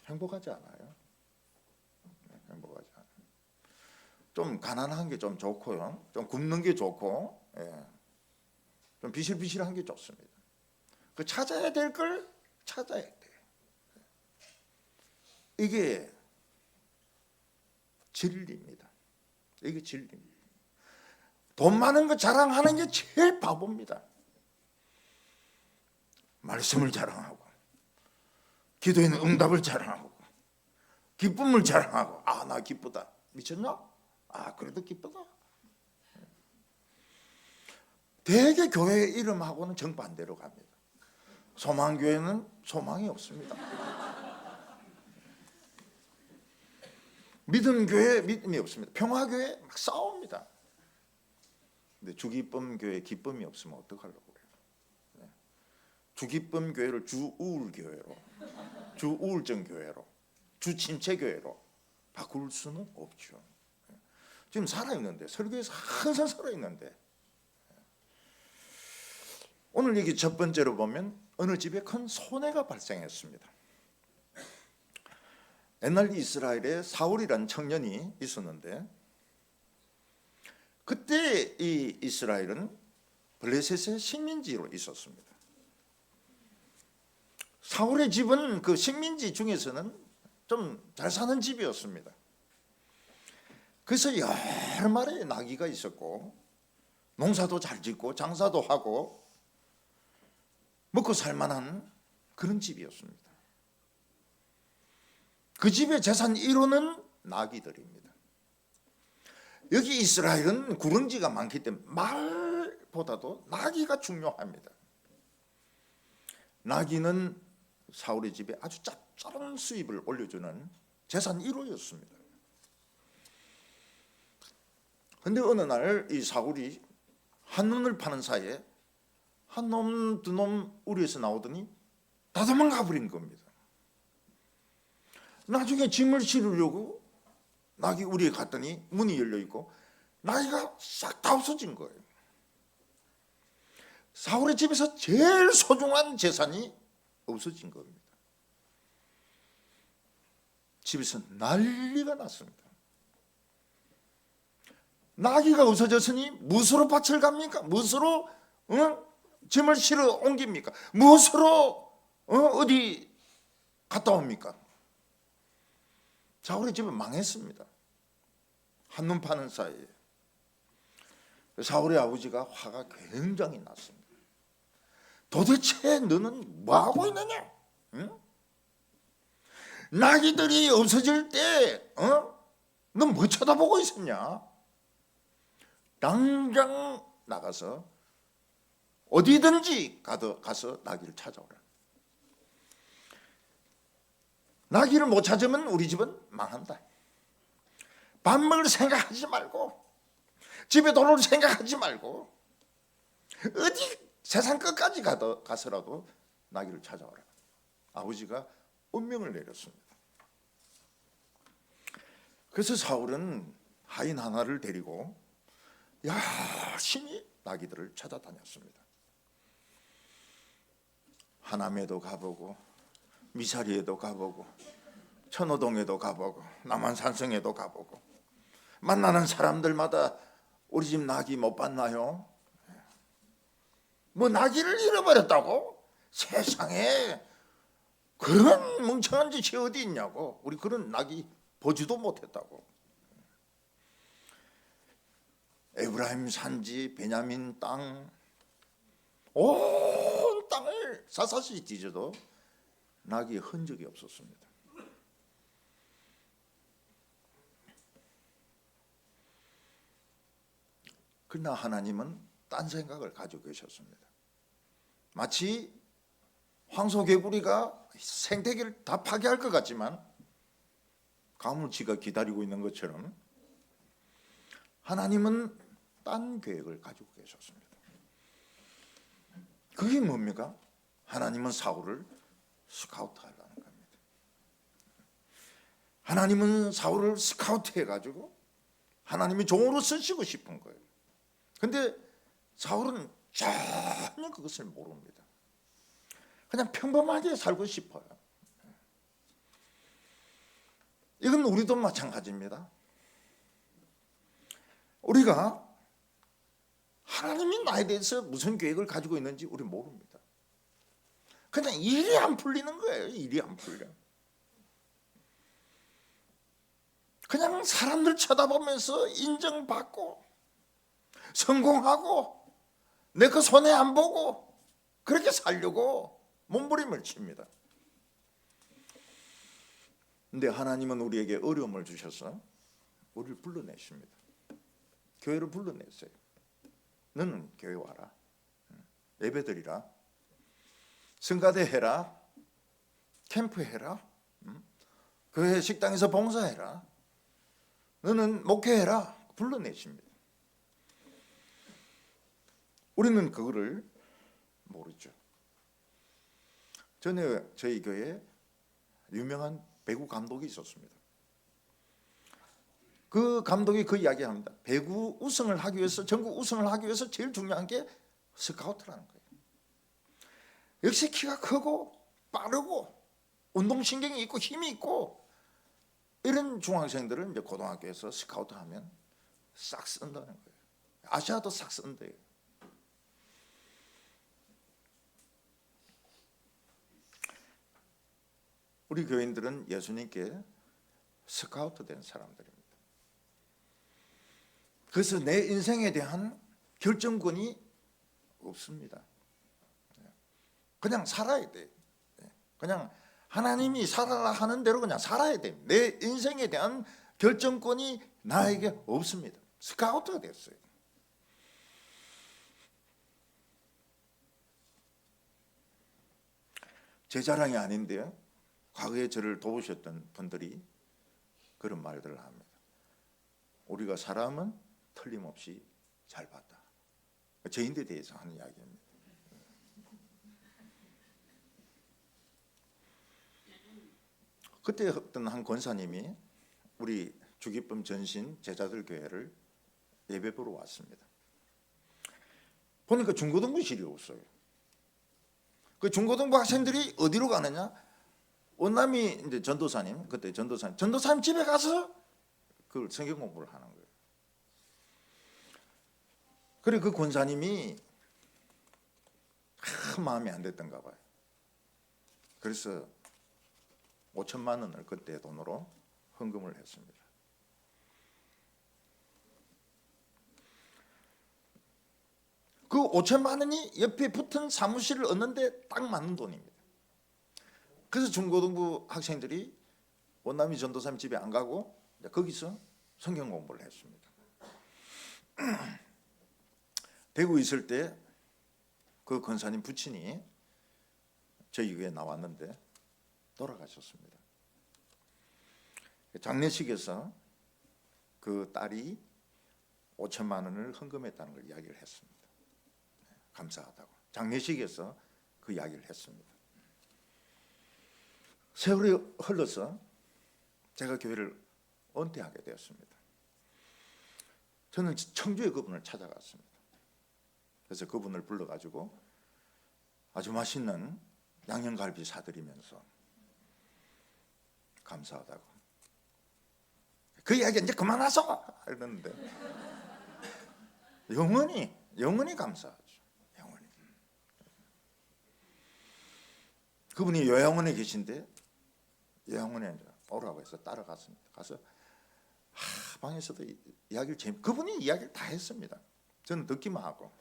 행복하지 않아요? 행복하지 않아요. 좀 가난한 게 좀 좋고요. 좀 굶는 게 좋고, 좀 비실비실한 게 좋습니다. 그 찾아야 될 걸 찾아야 돼요. 이게 진리입니다. 이게 진리입니다. 돈 많은 거 자랑하는 게 제일 바보입니다. 말씀을 자랑하고 기도에 있는 응답을 자랑하고 기쁨을 자랑하고 나 기쁘다. 미쳤나? 그래도 기쁘다. 대개 교회 이름하고는 정반대로 갑니다. 소망교회는 소망이 없습니다. 믿음교회 믿음이 없습니다. 평화교회 막 싸웁니다. 근데 주기쁨교회 기쁨이 없으면 어떡하려고 그래요? 주기쁨교회를 주우울교회로, 주우울증교회로, 주침체교회로 바꿀 수는 없죠. 지금 살아있는데, 설교에서 항상 살아있는데, 오늘 여기 첫 번째로 보면 어느 집에 큰 손해가 발생했습니다. 옛날 이스라엘에 사울이라는 청년이 있었는데 그때 이 이스라엘은 블레셋의 식민지로 있었습니다. 사울의 집은 그 식민지 중에서는 좀 잘 사는 집이었습니다. 그래서 여러 마리의 나귀가 있었고 농사도 잘 짓고 장사도 하고 먹고 살만한 그런 집이었습니다. 그 집의 재산 1호는 나귀들입니다. 여기 이스라엘은 구릉지가 많기 때문에 말보다도 나귀가 중요합니다. 나귀는 사울의 집에 아주 짭짤한 수입을 올려주는 재산 1호였습니다. 그런데 어느 날 이 사울이 한눈을 파는 사이에 한 놈, 두 놈 우리에서 나오더니 다 도망가 버린 겁니다. 나중에 짐을 실으려고 나귀 우리에 갔더니 문이 열려있고 나귀가 싹 다 없어진 거예요. 사울의 집에서 제일 소중한 재산이 없어진 겁니다. 집에서 난리가 났습니다. 나귀가 없어졌으니 무엇으로 밭을 갑니까? 무엇으로 짐을 실어 옮깁니까? 무엇으로 어디 갔다 옵니까? 사울의 집은 망했습니다. 한눈 파는 사이에 사울의 아버지가 화가 굉장히 났습니다. 도대체 너는 뭐하고 있느냐? 응? 나귀들이 없어질 때 넌 뭐 쳐다보고 있었냐? 당장 나가서 어디든지 가서 나귀를 찾아오라. 나귀를 못 찾으면 우리 집은 망한다. 밥 먹을 생각하지 말고, 집에 돌아올 생각하지 말고, 어디 세상 끝까지 가서라도 나귀를 찾아오라. 아버지가 운명을 내렸습니다. 그래서 사울은 하인 하나를 데리고 열심히 나귀들을 찾아다녔습니다. 하남에도 가보고, 미사리에도 가보고, 천호동에도 가보고, 남한산성에도 가보고, 만나는 사람들마다 우리 집 나귀 못 봤나요? 뭐 나귀를 잃어버렸다고? 세상에 그런 멍청한 짓이 어디 있냐고. 우리 그런 나귀 보지도 못했다고. 에브라임 산지, 베냐민 땅, 온 땅을 샅샅이 뒤져도 나귀의 흔적이 없었습니다. 그러나 하나님은 딴 생각을 가지고 계셨습니다. 마치 황소개구리가 생태계를 다 파괴할 것 같지만 가물치가 기다리고 있는 것처럼 하나님은 딴 계획을 가지고 계셨습니다. 그게 뭡니까? 하나님은 사울을 스카우트하려는 겁니다. 하나님은 사울을 스카우트해가지고 하나님이 종으로 쓰시고 싶은 거예요. 근데 사울은 전혀 그것을 모릅니다. 그냥 평범하게 살고 싶어요. 이건 우리도 마찬가지입니다. 우리가 하나님이 나에 대해서 무슨 계획을 가지고 있는지 우리 모릅니다. 그냥 일이 안 풀리는 거예요. 일이 안 풀려. 그냥 사람들 쳐다보면서 인정받고 성공하고 내 거 손해 안 보고 그렇게 살려고 몸부림을 칩니다. 근데 하나님은 우리에게 어려움을 주셔서 우리를 불러내십니다. 교회를 불러냈어요. 너는 교회 와라. 예배드리라. 성가대 해라. 캠프 해라. 교회 식당에서 봉사해라. 너는 목회해라. 불러내십니다. 우리는 그거를 모르죠. 전에 저희 교회에 유명한 배구 감독이 있었습니다. 그 감독이 그 이야기합니다. 배구 우승을 하기 위해서, 전국 우승을 하기 위해서 제일 중요한 게 스카우트라는 거예요. 역시 키가 크고 빠르고 운동신경이 있고 힘이 있고 이런 중학생들을 이제 고등학교에서 스카우트하면 싹 쓴다는 거예요. 아시아도 싹 쓴대요. 우리 교인들은 예수님께 스카우트 된 사람들입니다. 그래서 내 인생에 대한 결정권이 없습니다. 그냥 살아야 돼. 그냥 하나님이 살아라 하는 대로 그냥 살아야 돼. 내 인생에 대한 결정권이 나에게 없습니다. 스카우트가 됐어요. 제 자랑이 아닌데요. 과거에 저를 도우셨던 분들이 그런 말들을 합니다. 우리가 사람은 틀림없이 잘 봤다. 저인데 대해서 하는 이야기입니다. 그때 어떤 한 권사님이 우리 주기쁨 전신 제자들 교회를 예배 보러 왔습니다. 보니까 중고등부실이 없어요. 그 중고등부 학생들이 어디로 가느냐? 원남이 이제 전도사님, 그때 전도사님 집에 가서 그 성경 공부를 하는 거예요. 그래 그 권사님이 마음에 안 됐던가 봐요. 그래서 5천만 원을 그때 돈으로 헌금을 했습니다. 그 5천만 원이 옆에 붙은 사무실을 얻는데 딱 맞는 돈입니다. 그래서 중고등부 학생들이 원남이 전도사님 집에 안 가고 거기서 성경 공부를 했습니다. 대구에 있을 때 그 권사님 부친이 저희 교회에 나왔는데 돌아가셨습니다. 장례식에서 그 딸이 5천만 원을 헌금했다는 걸 이야기를 했습니다. 감사하다고. 장례식에서 그 이야기를 했습니다. 세월이 흘러서 제가 교회를 은퇴하게 되었습니다. 저는 청주에 그분을 찾아갔습니다. 그래서 그분을 불러가지고 아주 맛있는 양념갈비 사드리면서 감사하다고. 그 이야기 이제 그만하소 이러는데 영원히 감사하죠. 영원히. 그분이 요양원에 계신데 요양원에 오라고 해서 따라갔습니다. 가서 방에서도 이야기를 그분이 이야기를 다 했습니다. 저는 듣기만 하고.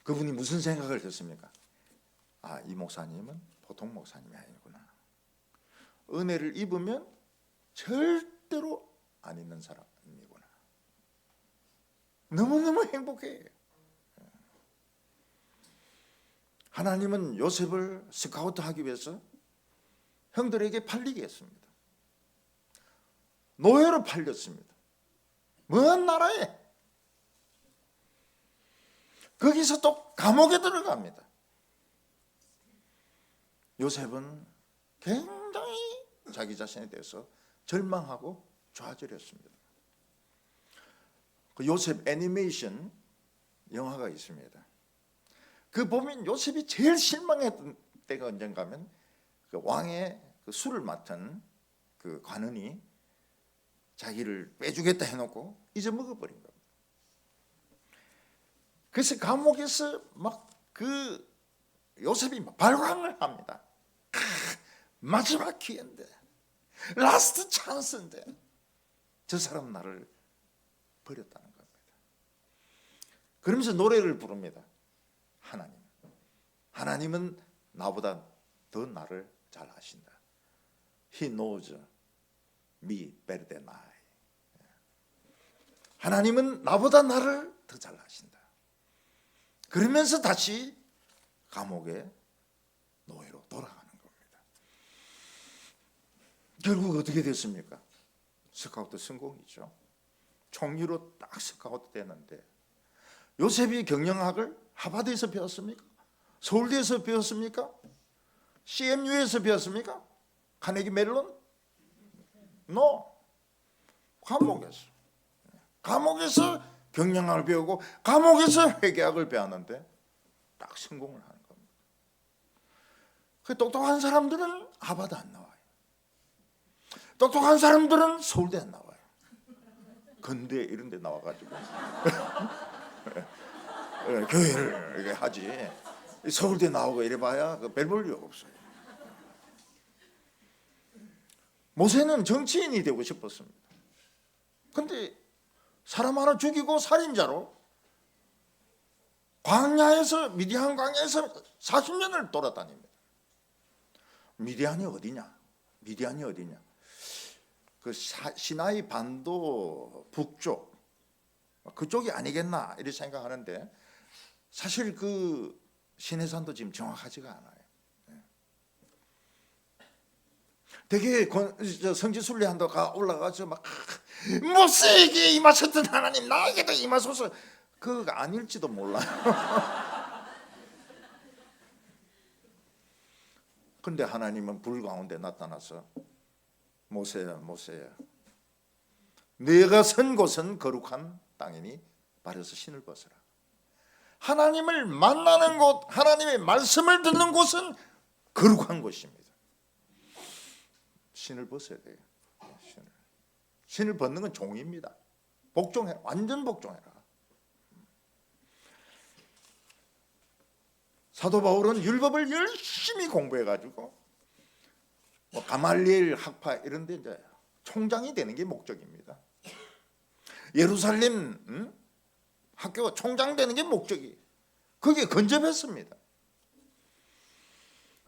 그분이 무슨 생각을 했습니까? 이 목사님은 보통 목사님이 아니구나. 은혜를 입으면 절대로 안 있는 사람이구나. 너무너무 행복해요. 하나님은 요셉을 스카우트하기 위해서 형들에게 팔리게 했습니다. 노예로 팔렸습니다. 먼 나라에. 거기서 또 감옥에 들어갑니다. 요셉은 굉장히 자기 자신에 대해서 절망하고 좌절했습니다. 그 요셉 애니메이션 영화가 있습니다. 그 보면 요셉이 제일 실망했던 때가 언젠가 하면 그 왕의 그 술을 맡은 그 관원이 자기를 빼주겠다 해놓고 잊어먹어버린 겁니다. 그래서 감옥에서 막 그 요셉이 발광을 합니다. 마지막 기회인데, 라스트 찬스인데 저 사람 나를 버렸다는 겁니다. 그러면서 노래를 부릅니다. 하나님은 나보다 더 나를 잘 아신다. He knows me better than I. 하나님은 나보다 나를 더 잘 아신다. 그러면서 다시 감옥의 노예로 돌아가는 겁니다. 결국 어떻게 됐습니까? 스카우트 성공이죠. 총리로 딱 스카우트 되는데, 요셉이 경영학을 하버드에서 배웠습니까? 서울대에서 배웠습니까? CMU에서 배웠습니까? 카네기 멜론? No. 감옥에서 경영학을 배우고 감옥에서 회계학을 배웠는데 딱 성공을 하는 겁니다. 그 똑똑한 사람들은 하버드 안 나와요. 똑똑한 사람들은 서울대 안 나와요. 건대 이런 데 나와가지고 교회를 이렇게 하지, 서울대 나오고 이래봐야 별 볼 일 없어요. 모세는 정치인이 되고 싶었습니다. 근데 사람 하나 죽이고 살인자로 미디안 광야에서 40년을 돌아다닙니다. 미디안이 어디냐? 그 시나이 반도 북쪽, 그쪽이 아니겠나 이렇게 생각하는데, 사실 그 시내산도 지금 정확하지가 않아요. 되게 성지순례한다가 올라가서 막 모세에게 임하셨던 하나님 나에게도 임하소서, 그거 아닐지도 몰라요. 근데 하나님은 불 가운데 나타나서 모세야 네가 선 곳은 거룩한 땅이니 발에서 신을 벗어라. 하나님을 만나는 곳, 하나님의 말씀을 듣는 곳은 거룩한 것입니다. 신을 벗어야 돼요. 신을 벗는 건 종입니다. 복종해라. 완전 복종해라. 사도 바울은 율법을 열심히 공부해가지고 뭐 가말리엘 학파 이런 데 이제 총장이 되는 게 목적입니다. 예루살렘 학교 총장 되는 게 목적이. 그게 근접했습니다.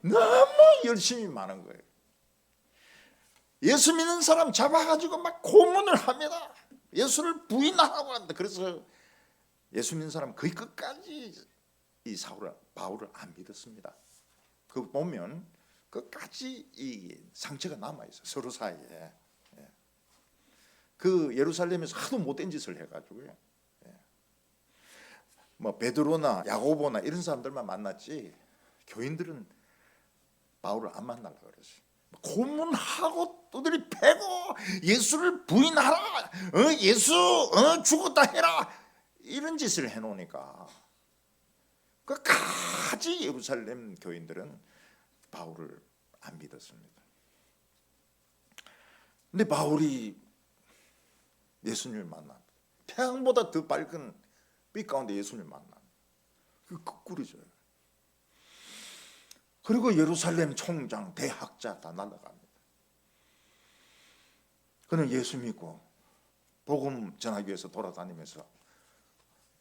너무 열심히 많은 거예요. 예수 믿는 사람 잡아가지고 막 고문을 합니다. 예수를 부인하라고 한다. 그래서 예수 믿는 사람 거의 끝까지 이 바울을 안 믿었습니다. 그 보면 끝까지 이 상처가 남아 있어 서로 사이에. 그 예루살렘에서 하도 못된 짓을 해가지고요. 뭐 베드로나 야고보나 이런 사람들만 만났지 교인들은 바울을 안 만나려고 그랬어요. 고문하고 두드리 패고 예수를 부인하라, 예수 죽었다 해라 이런 짓을 해놓으니까 끝까지 예루살렘 교인들은 바울을 안 믿었습니다. 근데 바울이 예수님을 만나 태양보다 더 밝은 빛 가운데 예수님을 만나 그 거꾸로져요. 그리고 예루살렘 총장, 대학자 다 날아갑니다. 그는 예수 믿고 복음 전하기 위해서 돌아다니면서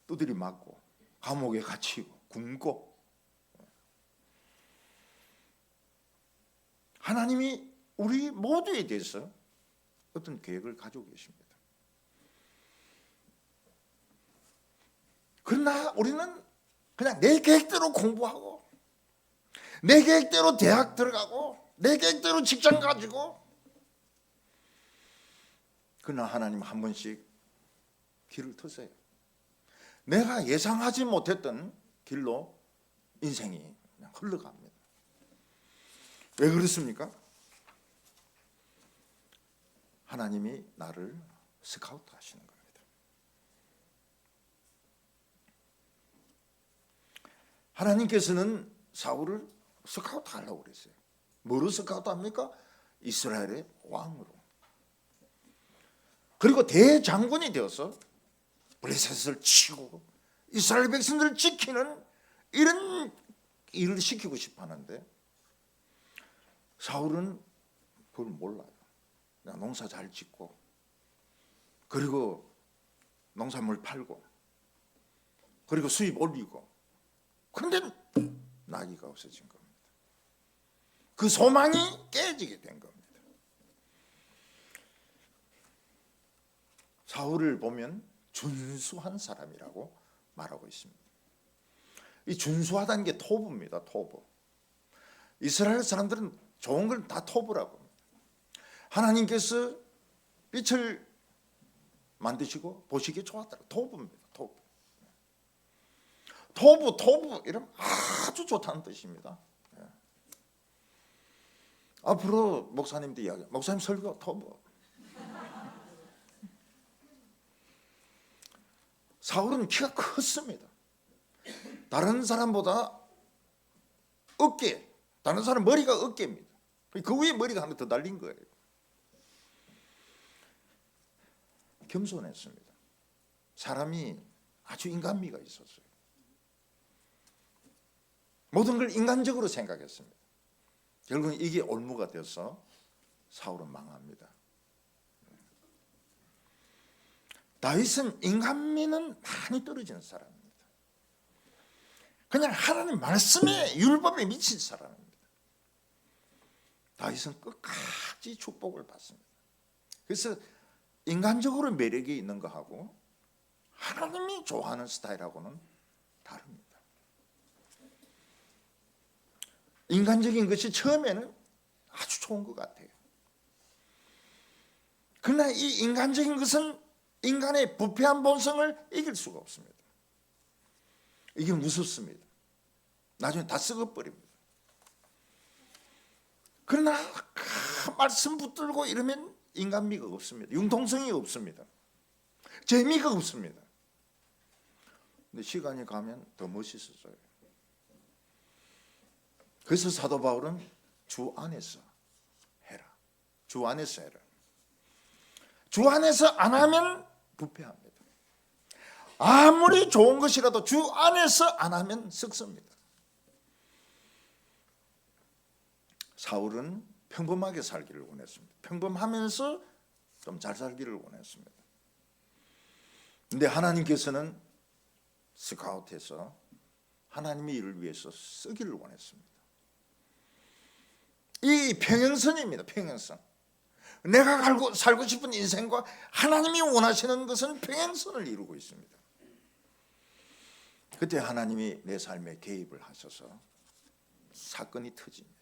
두드리 맞고 감옥에 갇히고 굶고. 하나님이 우리 모두에 대해서 어떤 계획을 가지고 계십니다. 그러나 우리는 그냥 내 계획대로 공부하고 내 계획대로 대학 들어가고 내 계획대로 직장 가지고. 그러나 하나님 한 번씩 길을 트세요. 내가 예상하지 못했던 길로 인생이 그냥 흘러갑니다. 왜 그렇습니까? 하나님이 나를 스카우트 하시는 겁니다. 하나님께서는 사울을 스카우트 하려고 그랬어요. 뭐로 스카우트 합니까? 이스라엘의 왕으로. 그리고 대장군이 되어서 블레셋을 치고 이스라엘 백성들을 지키는 이런 일을 시키고 싶어 하는데 사울은 그걸 몰라요. 그냥 농사 잘 짓고 그리고 농산물 팔고 그리고 수입 올리고. 그런데 나기가 없어진 겁니다. 그 소망이 깨지게 된 겁니다. 사울을 보면 준수한 사람이라고 말하고 있습니다. 이 준수하다는 게 토부입니다. 토부. 이스라엘 사람들은 좋은 걸 다 토부라고 합니다. 하나님께서 빛을 만드시고 보시기에 좋았더라. 토부입니다. 토부. 토부 이러면 아주 좋다는 뜻입니다. 앞으로 목사님도 이야기, 목사님 설교 토부. 사울은 키가 컸습니다. 다른 사람보다 어깨, 다른 사람 머리가 어깨입니다. 그 위에 머리가 하나 더 달린 거예요. 겸손했습니다. 사람이 아주 인간미가 있었어요. 모든 걸 인간적으로 생각했습니다. 결국은 이게 올무가 되어서 사울은 망합니다. 다윗은 인간미는 많이 떨어지는 사람입니다. 그냥 하나님 말씀에 율법에 미친 사람입니다. 다윗은 끝까지 축복을 받습니다. 그래서 인간적으로 매력이 있는 거하고 하나님이 좋아하는 스타일하고는 다릅니다. 인간적인 것이 처음에는 아주 좋은 것 같아요. 그러나 이 인간적인 것은 인간의 부패한 본성을 이길 수가 없습니다. 이게 무섭습니다. 나중에 다 썩어버립니다. 그러나 말씀 붙들고 이러면 인간미가 없습니다. 융통성이 없습니다. 재미가 없습니다. 근데 시간이 가면 더 멋있어져요. 그래서 사도 바울은 주 안에서 해라. 주 안에서 해라. 주 안에서 안 하면 부패합니다. 아무리 좋은 것이라도 주 안에서 안 하면 썩습니다. 사울은 평범하게 살기를 원했습니다. 평범하면서 좀 잘 살기를 원했습니다. 근데 하나님께서는 스카웃해서 하나님의 일을 위해서 쓰기를 원했습니다. 이 평행선입니다. 평행선. 내가 살고 싶은 인생과 하나님이 원하시는 것은 평행선을 이루고 있습니다. 그때 하나님이 내 삶에 개입을 하셔서 사건이 터집니다.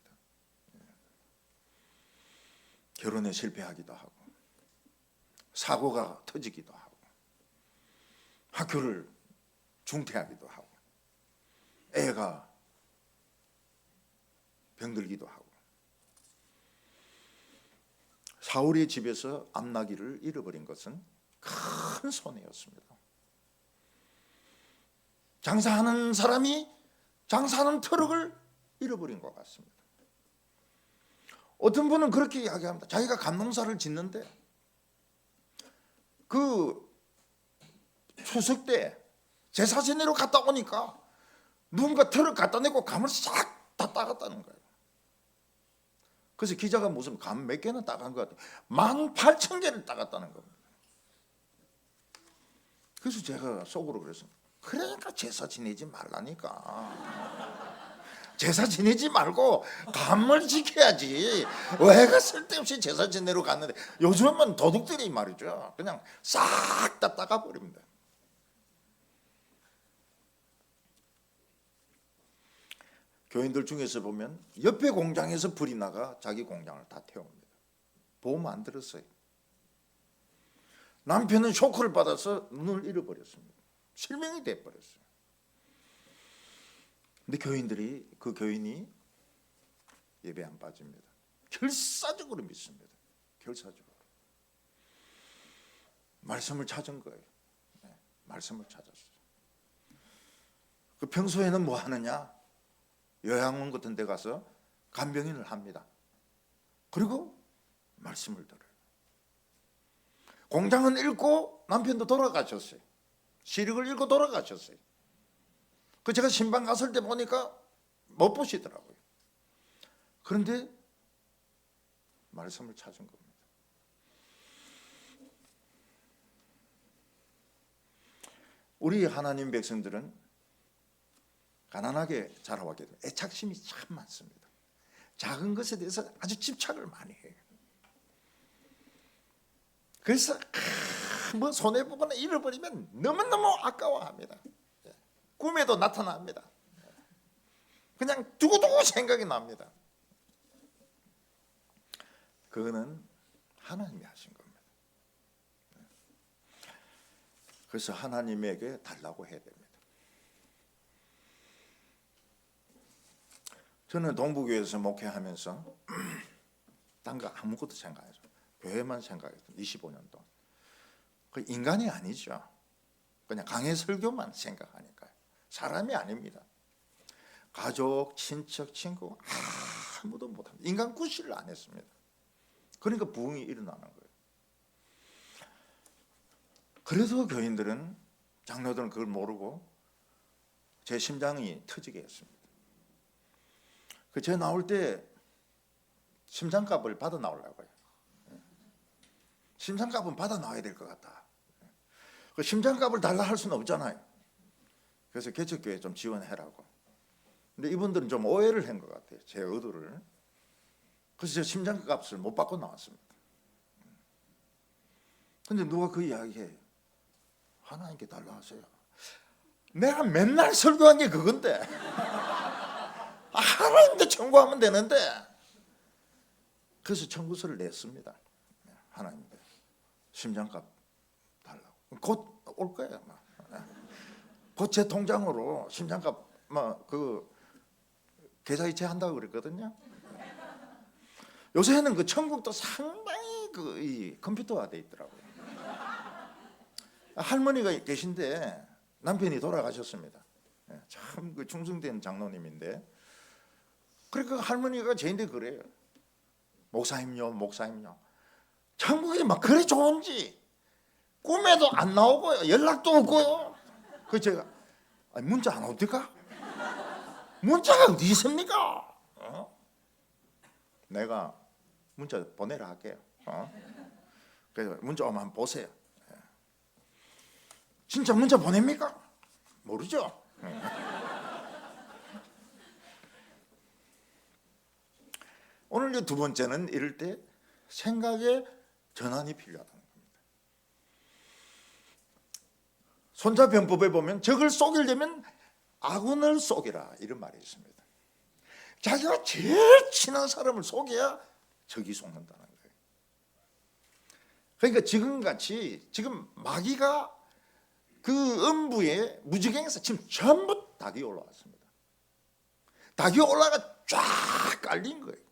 결혼에 실패하기도 하고, 사고가 터지기도 하고, 학교를 중퇴하기도 하고, 애가 병들기도 하고. 사울의 집에서 암나기를 잃어버린 것은 큰 손해였습니다. 장사하는 사람이 장사하는 트럭을 잃어버린 것 같습니다. 어떤 분은 그렇게 이야기합니다. 자기가 감농사를 짓는데 그 추석 때 제사 지내러 갔다 오니까 누군가 트럭 갖다 내고 감을 싹 다 따갔다는 거예요. 그래서 기자가 무슨 감 몇 개나 따간 것 같아요. 18,000개를 따갔다는 겁니다. 그래서 제가 속으로 그랬어요. 그러니까 제사 지내지 말라니까. 제사 지내지 말고 감을 지켜야지. 왜가 쓸데없이 제사 지내러 갔는데, 요즘은 도둑들이 말이죠, 그냥 싹 다 따가버립니다. 교인들 중에서 보면 옆에 공장에서 불이 나가 자기 공장을 다 태웁니다. 보험 안 들었어요. 남편은 쇼크를 받아서 눈을 잃어버렸습니다. 실명이 돼버렸어요. 근데 그 교인이 예배 안 빠집니다. 결사적으로 믿습니다. 결사적으로. 말씀을 찾은 거예요. 네, 말씀을 찾았어요. 그 평소에는 뭐 하느냐? 요양원 같은 데 가서 간병인을 합니다. 그리고 말씀을 들어요. 공장은 잃고 남편도 돌아가셨어요. 시력을 잃고 돌아가셨어요. 그 제가 신방 갔을 때 보니까 못 보시더라고요. 그런데 말씀을 찾은 겁니다. 우리 하나님 백성들은 가난하게 자라왔기 때문에 애착심이 참 많습니다. 작은 것에 대해서 아주 집착을 많이 해요. 그래서 뭐 손해보거나 잃어버리면 너무너무 아까워합니다. 꿈에도 나타납니다. 그냥 두고두고 생각이 납니다. 그거는 하나님이 하신 겁니다. 그래서 하나님에게 달라고 해야 됩니다. 저는 동부교회에서 목회하면서 딴 거 아무것도 생각 안 했어요. 교회만 생각했어요. 25년 동안. 그 인간이 아니죠. 그냥 강해 설교만 생각하니까요. 사람이 아닙니다. 가족, 친척, 친구 아무도 못합니다. 인간 구실을 안 했습니다. 그러니까 부흥이 일어나는 거예요. 그래서 교인들은, 장로들은 그걸 모르고 제 심장이 터지게 했습니다. 제가 나올 때 심장값을 받아 나오려고요. 심장값은 받아 나와야 될 것 같다. 그 심장값을 달라 할 수는 없잖아요. 그래서 개척교회 좀 지원해라고. 근데 이분들은 좀 오해를 한 것 같아요. 제 의도를. 그래서 제가 심장값을 못 받고 나왔습니다. 근데 누가 그 이야기해. 하나님께 달라 하세요. 내가 맨날 설교한 게 그건데. 하나님께 청구하면 되는데. 그래서 청구서를 냈습니다. 하나님께 심장값 달라고. 곧 올 거예요. 곧 제 통장으로 심장값 그 계좌이체 한다고 그랬거든요. 요새는 그 천국도 상당히 이 컴퓨터화돼 있더라고요. 할머니가 계신데 남편이 돌아가셨습니다. 참 그 충성된 장로님인데 그러니까 할머니가 저한테 그래요. 목사님요, 목사님요. 천국이 막 그래 좋은지 꿈에도 안 나오고요, 연락도 없고요. 그 제가 문자 안 옵니까? 문자가 어디 있습니까? 내가 문자 보내라 할게요. 그래서 문자 오면 한번 보세요. 진짜 문자 보냅니까? 모르죠. 오늘 두 번째는 이럴 때 생각의 전환이 필요하다는 겁니다. 손자병법에 보면 적을 속이려면 아군을 속이라 이런 말이 있습니다. 자기가 제일 친한 사람을 속여야 적이 속는다는 거예요. 그러니까 지금같이 지금 마귀가 그 음부에 무지개에서 지금 전부 닭이 올라왔습니다. 닭이 올라가 쫙 깔린 거예요.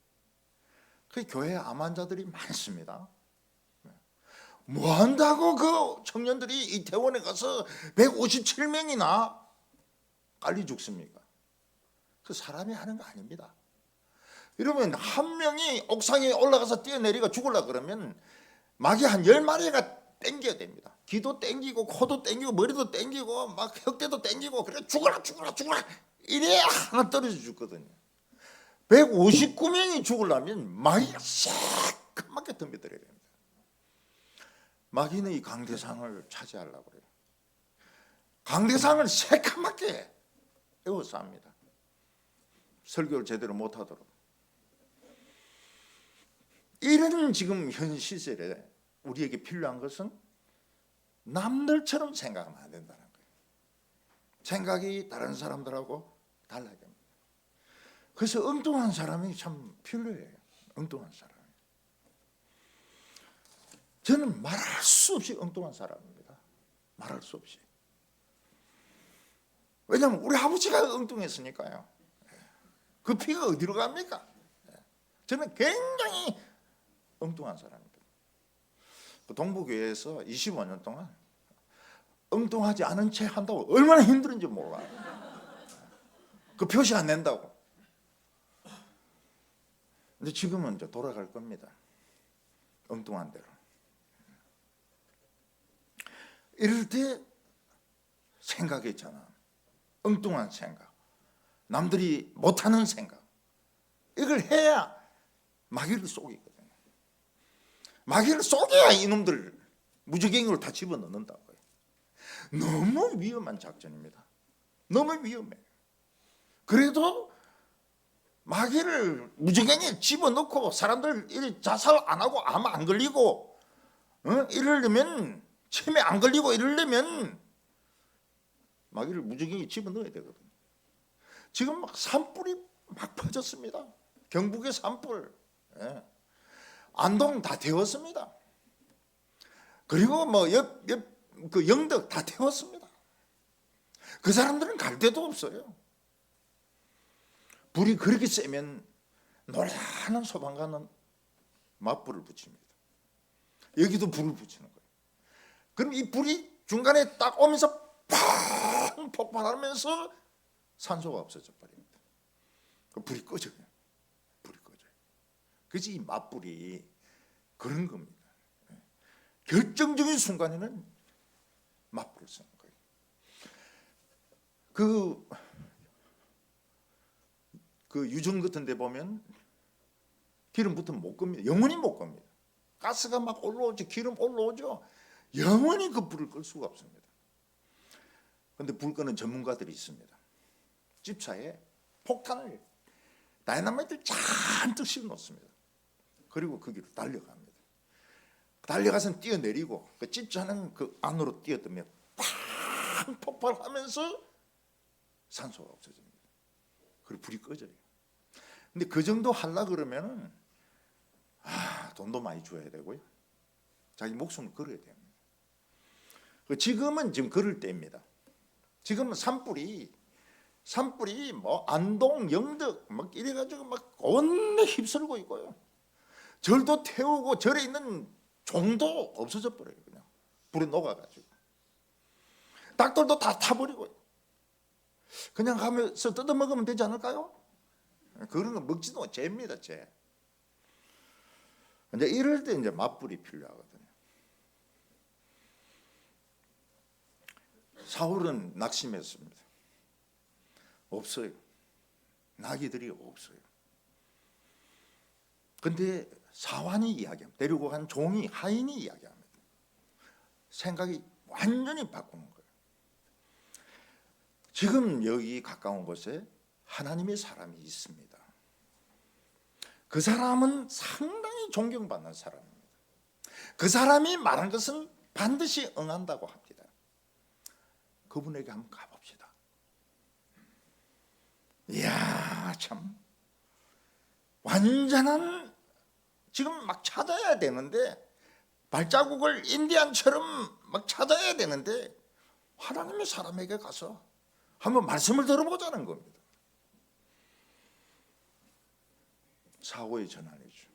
그 교회에 암 환자들이 많습니다. 뭐 한다고 그 청년들이 이태원에 가서 157명이나 깔리 죽습니까? 그 사람이 하는 거 아닙니다. 이러면 한 명이 옥상에 올라가서 뛰어내리가 죽으려고 그러면 마귀 한 10마리가 땡겨야 됩니다. 귀도 땡기고 코도 땡기고 머리도 땡기고 막 혁대도 땡기고 그래 죽어라 죽어라 죽어라 이래야 하나 떨어져 죽거든요. 159명이 죽으려면 마귀가 새까맣게 덤벼들어야 됩니다. 마귀는 이 강대상을 차지하려고 그래요. 강대상을 새까맣게 에워싸 합니다. 설교를 제대로 못하도록. 이런 지금 현 시절에 우리에게 필요한 것은 남들처럼 생각하면 안 된다는 거예요. 생각이 다른 사람들하고 달라야 됩니다. 그래서 엉뚱한 사람이 참 필요해요. 엉뚱한 사람이. 저는 말할 수 없이 엉뚱한 사람입니다. 말할 수 없이. 왜냐하면 우리 아버지가 엉뚱했으니까요. 그 피가 어디로 갑니까? 저는 굉장히 엉뚱한 사람입니다. 그 동부교회에서 25년 동안 엉뚱하지 않은 채 한다고 얼마나 힘들은지 몰라요. 그 표시 안 낸다고. 근데 지금은 이제 돌아갈 겁니다. 엉뚱한 대로. 이럴 때 생각이 있잖아. 엉뚱한 생각. 남들이 못하는 생각. 이걸 해야 마귀를 속이거든요. 마귀를 속여야 이놈들 무지개를 다 집어넣는다고요. 너무 위험한 작전입니다. 너무 위험해요. 그래도 마귀를 무지개에 집어넣고 사람들 자살 안 하고 암 안 걸리고 이러려면 치매 안 걸리고 이러려면 마귀를 무지개에 집어넣어야 되거든요. 지금 막 산불이 막 퍼졌습니다. 경북의 산불, 안동 다 태웠습니다. 그리고 뭐 그 영덕 다 태웠습니다. 그 사람들은 갈 데도 없어요. 불이 그렇게 세면 노래하는 소방관은 맞불을 붙입니다. 여기도 불을 붙이는 거예요. 그럼 이 불이 중간에 딱 오면서 팡 폭발하면서 산소가 없어져 버립니다. 그 불이 꺼져요. 불이 꺼져요. 그래서 이 맞불이 그런 겁니다. 결정적인 순간에는 맞불을 쓰는 거예요. 그 유정 같은 데 보면 기름 붙으면 못 겁니다. 영원히 못 겁니다. 가스가 막 올라오죠. 기름 올라오죠. 영원히 그 불을 끌 수가 없습니다. 그런데 불 끄는 전문가들이 있습니다. 집사에 폭탄을 다이나마이트를 잔뜩 씌워 놓습니다. 그리고 거기로 달려갑니다. 달려가서 뛰어내리고 그 집사는 그 안으로 뛰어들면 팡 폭발하면서 산소가 없어집니다. 그리고 불이 꺼져요. 근데 그 정도 하려고 그러면은 돈도 많이 줘야 되고요. 자기 목숨을 걸어야 됩니다. 지금은 지금 그럴 때입니다. 지금은 산불이 뭐 안동, 영덕 막 이래가지고 막 온데 휩쓸고 있고요. 절도 태우고 절에 있는 종도 없어져 버려요. 그냥 불에 녹아가지고 닭들도 다 타버리고 그냥 가면서 뜯어먹으면 되지 않을까요? 그런 거 먹지도 못 죄입니다, 죄. 이제 이럴 때 이제 맞불이 필요하거든요. 사울은 낙심했습니다. 없어요. 나귀들이 없어요. 근데 사환이 이야기합니다. 데리고 간 종이 하인이 이야기합니다. 생각이 완전히 바꾸는 거예요. 지금 여기 가까운 곳에 하나님의 사람이 있습니다. 그 사람은 상당히 존경받는 사람입니다. 그 사람이 말한 것은 반드시 응한다고 합니다. 그분에게 한번 가봅시다. 이야, 참 완전한, 지금 막 찾아야 되는데, 발자국을 인디안처럼 막 찾아야 되는데 하나님의 사람에게 가서 한번 말씀을 들어보자는 겁니다. 사고의 전환이죠.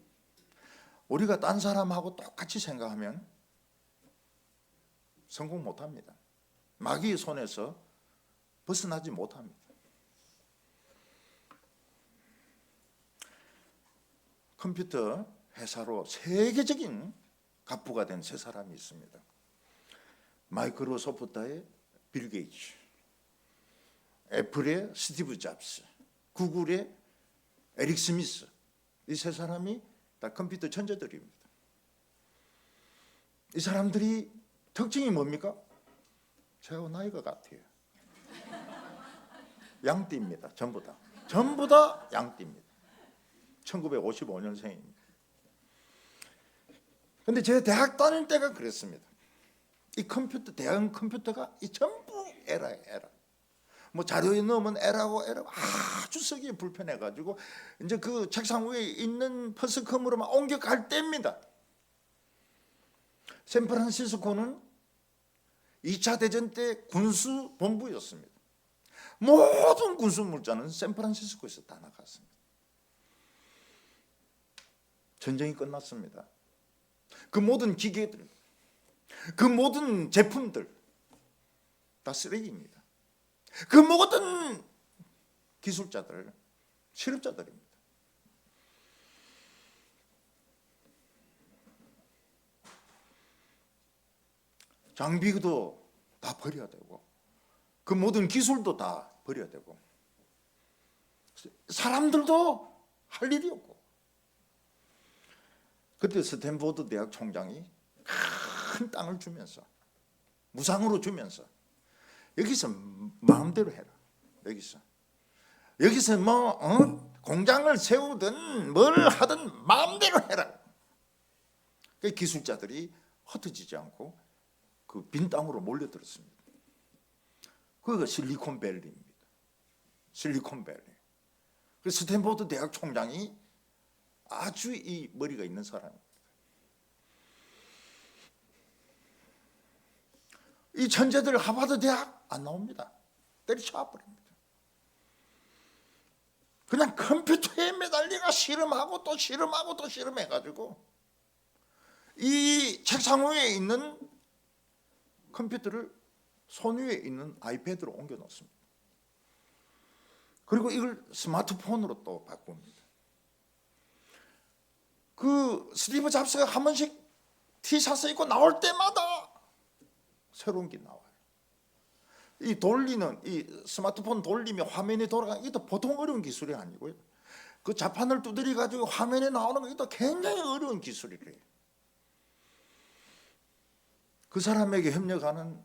우리가 딴 사람하고 똑같이 생각하면 성공 못합니다. 마귀의 손에서 벗어나지 못합니다. 컴퓨터 회사로 세계적인 갑부가 된 세 사람이 있습니다. 마이크로소프트의 빌 게이츠, 애플의 스티브 잡스, 구글의 에릭 스미스. 이 세 사람이 다 컴퓨터 천재들입니다. 이 사람들이 특징이 뭡니까? 제가 나이가 같아요. 양띠입니다. 전부 다 양띠입니다. 1955년생입니다. 근데 제가 대학 다닐 때가 그랬습니다. 이 컴퓨터, 대학 컴퓨터가 이 전부 에라예요, 에라. 뭐 자료에 넣으면 에라고 아주 쓰기 불편해가지고 이제 그 책상 위에 있는 퍼스컴으로만 옮겨갈 때입니다. 샌프란시스코는 2차 대전 때 군수 본부였습니다. 모든 군수 물자는 샌프란시스코에서 다 나갔습니다. 전쟁이 끝났습니다. 그 모든 기계들, 그 모든 제품들 다 쓰레기입니다. 그 모든 기술자들, 실업자들입니다. 장비도 다 버려야 되고 그 모든 기술도 다 버려야 되고 사람들도 할 일이 없고. 그때 스탠포드 대학 총장이 큰 땅을 주면서 무상으로 주면서 여기서 마음대로 해라. 여기서 뭐 공장을 세우든 뭘 하든 마음대로 해라. 그 기술자들이 흩어지지 않고 그 빈 땅으로 몰려들었습니다. 그게 실리콘밸리입니다. 실리콘밸리. 그 스탠포드 대학 총장이 아주 이 머리가 있는 사람입니다. 이 천재들 하버드 대학 안 나옵니다. 때려쳐버립니다. 그냥 컴퓨터에 매달리가 실험하고 또 실험하고 또 실험해가지고 이 책상 위에 있는 컴퓨터를 손 위에 있는 아이패드로 옮겨 놓습니다. 그리고 이걸 스마트폰으로 또 바꿉니다. 그 스티브 잡스가 한 번씩 티셔츠 입고 나올 때마다 새로운 게 나와요. 이 돌리는, 이 스마트폰 돌리면 화면이 돌아가는 이것도 보통 어려운 기술이 아니고요. 그 자판을 두드려 가지고 화면에 나오는 거 이것도 굉장히 어려운 기술이래요. 그 사람에게 협력하는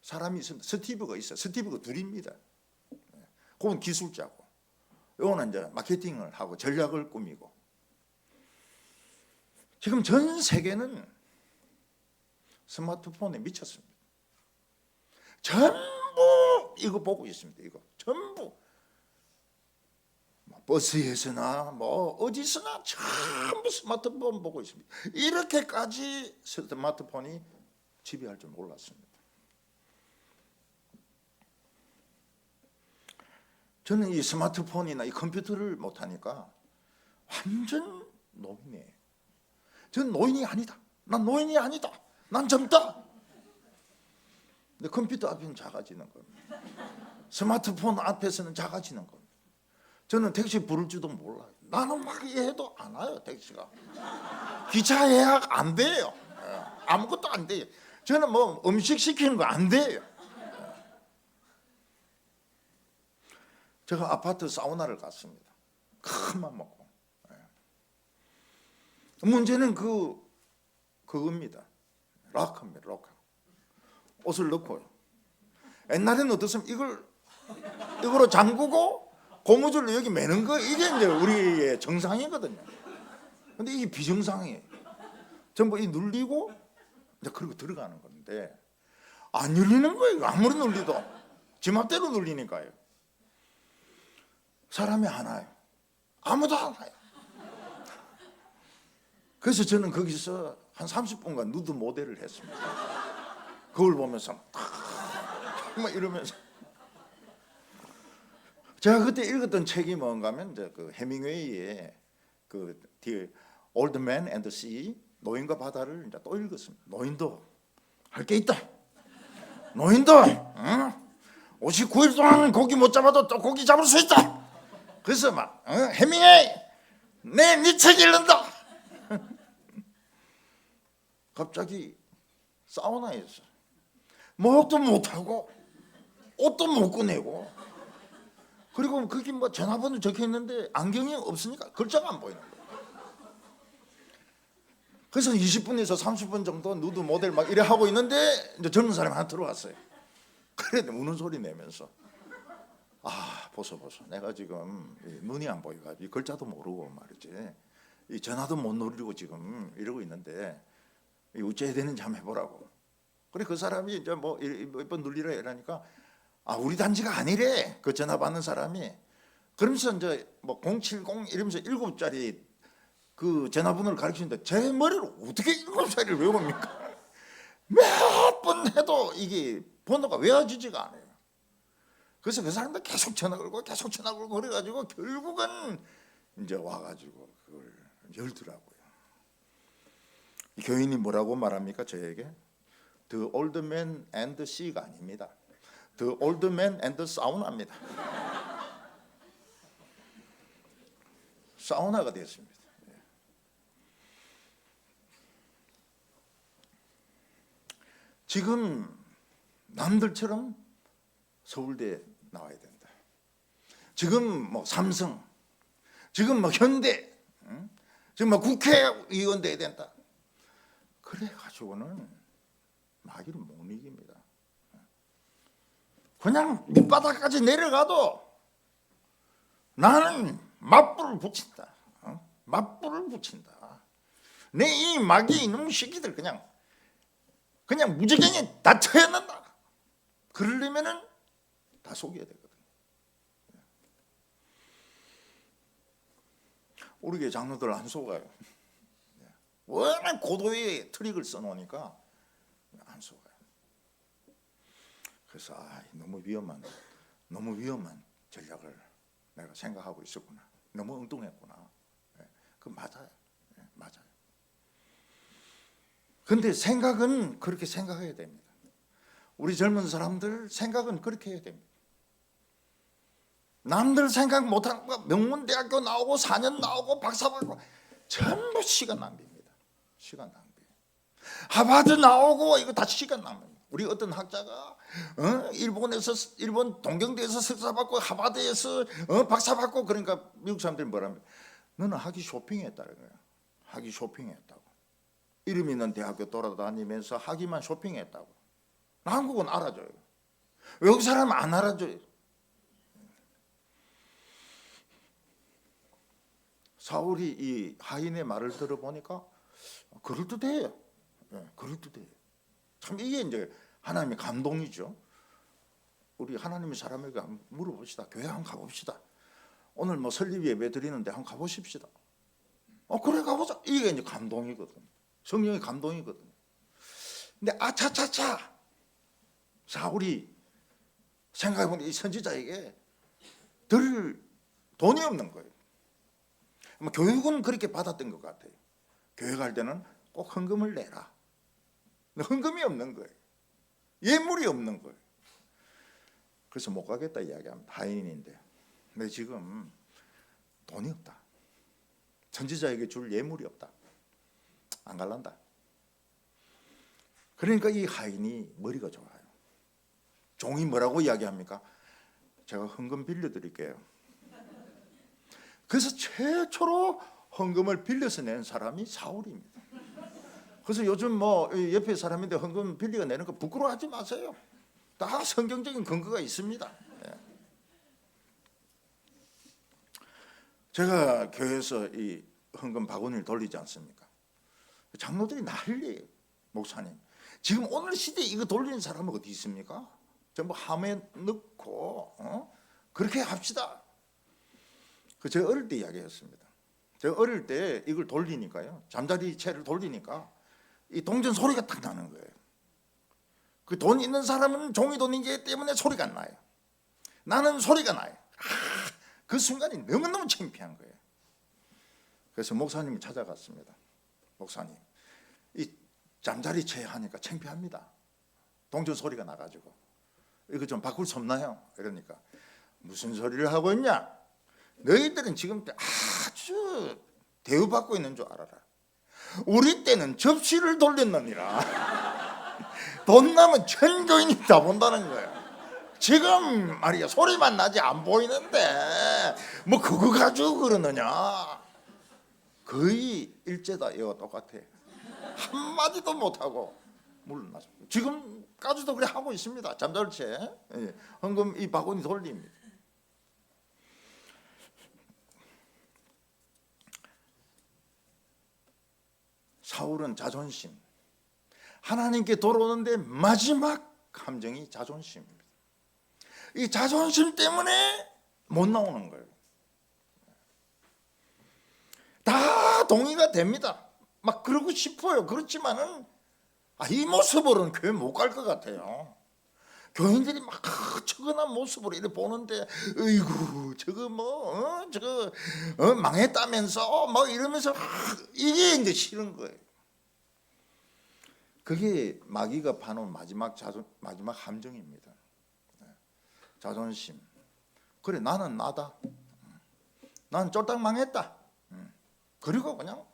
사람이 있습니다. 스티브가 있어요. 스티브가 둘입니다. 그건 기술자고, 이거는 이제 마케팅을 하고 전략을 꾸미고. 지금 전 세계는 스마트폰에 미쳤습니다. 전부 이거 보고 있습니다. 이거 전부 버스에서나 뭐 어디서나 전부 스마트폰 보고 있습니다. 이렇게까지 스마트폰이 지배할 줄 몰랐습니다. 저는 이 스마트폰이나 이 컴퓨터를 못하니까 완전 노인이에요. 저는 노인이 아니다. 난 노인이 아니다. 난 젊다. 근데 컴퓨터 앞에는 작아지는 겁니다. 스마트폰 앞에서는 작아지는 겁니다. 저는 택시 부를 줄도 몰라요. 나는 막 해도 안 와요, 택시가. 기차 예약 안 돼요. 아무것도 안 돼요. 저는 뭐 음식 시키는 거 안 돼요. 제가 아파트 사우나를 갔습니다. 큰맘 먹고. 문제는 그겁니다. 락커입니다. 락커. 옷을 넣고요. 옛날에는 어떻습니까? 이거로 잠그고 고무줄로 여기 매는 거, 이게 이제 우리의 정상이거든요. 근데 이게 비정상이에요. 전부 이 눌리고 이제 그리고 들어가는 건데 안 눌리는 거예요. 아무리 눌리도 지 맘대로 눌리니까요. 사람이 하나예요. 아무도 안 와요. 그래서 저는 거기서 한 30분간 누드 모델을 했습니다. 거울 보면서 막 이러면서. 제가 그때 읽었던 책이 뭔가 하면 이제 그 해밍웨이의 그 The Old Man and the Sea, 노인과 바다를 이제 또 읽었습니다. 노인도 할 게 있다. 노인도 59일 동안 고기 못 잡아도 또 고기 잡을 수 있다. 그래서 막 해밍웨이 네 책 읽는다. 갑자기 사우나에서 목욕도 못하고 옷도 못 꺼내고, 그리고 거기 뭐 전화번호 적혀 있는데 안경이 없으니까 글자가 안 보이는 거예요. 그래서 20분에서 30분 정도 누드 모델 막 이래 하고 있는데 이제 젊은 사람이 하나 들어왔어요. 그래 우는 소리 내면서 보소 내가 지금 눈이 안 보여가지고 이 글자도 모르고 말이지, 이 전화도 못 누르고 지금 이러고 있는데 어째야 되는지 한번 해보라고. 그래 그 사람이 이제 뭐 몇 번 눌리라 이러니까 우리 단지가 아니래, 그 전화 받는 사람이. 그러면서 이제 뭐 070 이러면서 7자리 그 전화번호를 가르치는데 제 머리로 어떻게 7자리를 외웁니까? 몇 번 해도 이게 번호가 외워지지가 않아요. 그래서 그 사람들 계속 전화 걸고 그래가지고 결국은 이제 와가지고 그걸 열더라고요. 교인이 뭐라고 말합니까? 저에게 The Old Man and the Sea가 아닙니다. The Old Man and the Sauna입니다. 사우나가 되었습니다. 지금 남들처럼 서울대에 나와야 된다. 지금 뭐 삼성, 지금 뭐 현대, 지금 뭐 국회의원 돼야 된다. 그래가지고는 마귀를 못 이깁니다. 그냥 밑바닥까지 내려가도 나는 맞불을 붙인다. 맞불을 붙인다. 내 이 마귀 이놈 새끼들 그냥 무지경에 다 쳐야된다. 그러려면은 다 속여야 되거든. 우리 교회 장로들 안 속아요. 워낙 고도의 트릭을 써놓으니까 안 속아요. 그래서 너무 위험한 전략을 내가 생각하고 있었구나. 너무 엉뚱했구나. 그 맞아요. 맞아요. 근데 생각은 그렇게 생각해야 됩니다. 우리 젊은 사람들 생각은 그렇게 해야 됩니다. 남들 생각 못하는 거 명문대학교 나오고 4년 나오고 박사 받고 전부 시간 낭비입니다. 시간 낭비. 하버드 나오고 이거 다 시간 낭비입니다. 우리 어떤 학자가 일본 동경대에서 석사 받고 하버드에서 박사 받고, 그러니까 미국 사람들이 뭐랍니까? 너는 학위 쇼핑했다는 거야. 학위 쇼핑했다고. 이름 있는 대학교 돌아다니면서 학위만 쇼핑했다고. 한국은 알아줘요. 외국 사람은 안 알아줘요. 사울이 이 하인의 말을 들어보니까 그럴듯해요. 그럴듯해요. 참 이게 이제 하나님의 감동이죠. 우리 하나님의 사람에게 한번 물어봅시다. 교회 한번 가봅시다. 오늘 뭐 설립 예배 드리는데 한번 가보십시다. 그래 가보자. 이게 이제 감동이거든. 성령의 감동이거든. 근데 아차차차 사울이 생각해보니 이 선지자에게 들 돈이 없는 거예요. 교육은 그렇게 받았던 것 같아요. 교회 갈 때는 꼭 헌금을 내라. 헌금이 없는 거예요. 예물이 없는 거예요. 그래서 못 가겠다 이야기합니다. 하인인데 내 지금 돈이 없다. 선지자에게 줄 예물이 없다. 안 갈란다. 그러니까 이 하인이 머리가 좋아요. 종이 뭐라고 이야기합니까? 제가 헌금 빌려드릴게요. 그래서 최초로 헌금을 빌려서 낸 사람이 사울입니다. 그래서 요즘 뭐 옆에 사람인데 헌금 빌리가 내는 거 부끄러워하지 마세요. 다 성경적인 근거가 있습니다. 제가 교회에서 이 헌금 바구니를 돌리지 않습니까? 장로들이 난리예요. 목사님, 지금 오늘 시대에 이거 돌리는 사람은 어디 있습니까? 전부 함에 넣고 그렇게 합시다. 그 제가 어릴 때 이야기했습니다. 제가 어릴 때 이걸 돌리니까요, 잠자리 채를 돌리니까 이 동전 소리가 딱 나는 거예요. 그 돈 있는 사람은 종이 돈이기 때문에 소리가 안 나요. 나는 소리가 나요. 그 순간이 너무너무 창피한 거예요. 그래서 목사님을 찾아갔습니다. 목사님, 이 잠자리 채 하니까 창피합니다. 동전 소리가 나가지고 이거 좀 바꿀 수 없나요? 이러니까 무슨 소리를 하고 있냐? 너희들은 지금 아주 대우받고 있는 줄 알아라. 우리 때는 접시를 돌렸느니라. 돈 나면 천교인이 다 본다는 거예요. 지금 말이야 소리만 나지 안 보이는데 뭐 그거 가지고 그러느냐. 거의 일제다. 이거 똑같아. 한마디도 못하고 물러나죠. 지금까지도 그래 하고 있습니다. 잠잘채 헌금 이 바구니 돌립니다. 사울은 자존심, 하나님께 돌아오는데 마지막 감정이 자존심입니다. 이 자존심 때문에 못 나오는 거예요. 다 동의가 됩니다. 막 그러고 싶어요. 그렇지만은 이 모습으로는 교회 못 갈 것 같아요. 교인들이 막 처근한 모습으로 이렇게 보는데, 어이구 저거 저거 망했다면서 막 이러면서 이게 이제 싫은 거예요. 그게 마귀가 파놓은 마지막 함정입니다. 자존심. 그래 나는 나다. 난 쫄딱 망했다. 그리고 그냥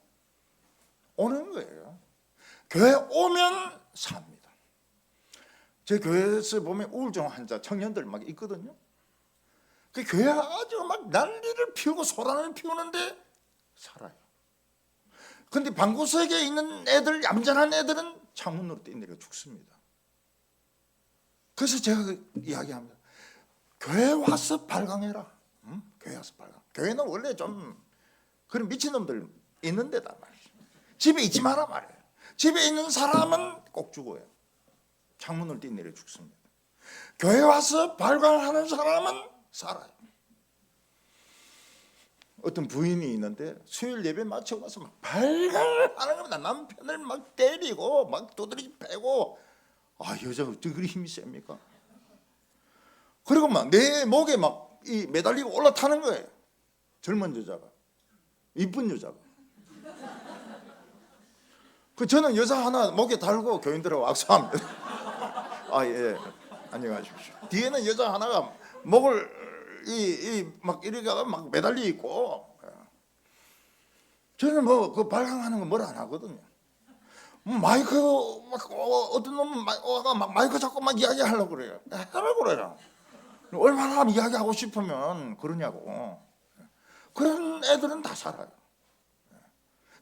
오는 거예요. 교회 오면 삽니다. 제 교회에서 보면 우울증 환자 청년들 막 있거든요. 그 교회 아주 막 난리를 피우고 소란을 피우는데 살아요. 근데 방구석에 있는 애들, 얌전한 애들은 창문으로 뛰내려 죽습니다. 그래서 제가 이야기합니다. 교회 와서 발광해라. 교회 와서 발광. 교회는 원래 좀 그런 미친놈들 있는 데다 말이죠. 집에 있지 마라 말이에요. 집에 있는 사람은 꼭 죽어요. 창문을 뛰내려 죽습니다. 교회 와서 발광하는 사람은 살아요. 어떤 부인이 있는데 수요일 예배 마치고 나서 막 발광을 하는 겁니다. 남편을 막 때리고 막 두드러기 패고. 여자가 어떻게 그리 힘이 셉니까? 그리고 막 내 목에 막 이 매달리고 올라타는 거예요. 젊은 여자가, 이쁜 여자가. 저는 여자 하나 목에 달고 교인들하고 악수합니다. 예, 안녕하십시오. 뒤에는 여자 하나가 목을 막 이렇게 막 매달려 있고. 저는 뭐 그 발광하는 거 뭐라 안 하거든요. 마이크 막 어떤 놈은 막 마이크 잡고 막 이야기하려고 그래요. 하라고 그래요. 얼마나 이야기하고 싶으면 그러냐고. 그런 애들은 다 살아요.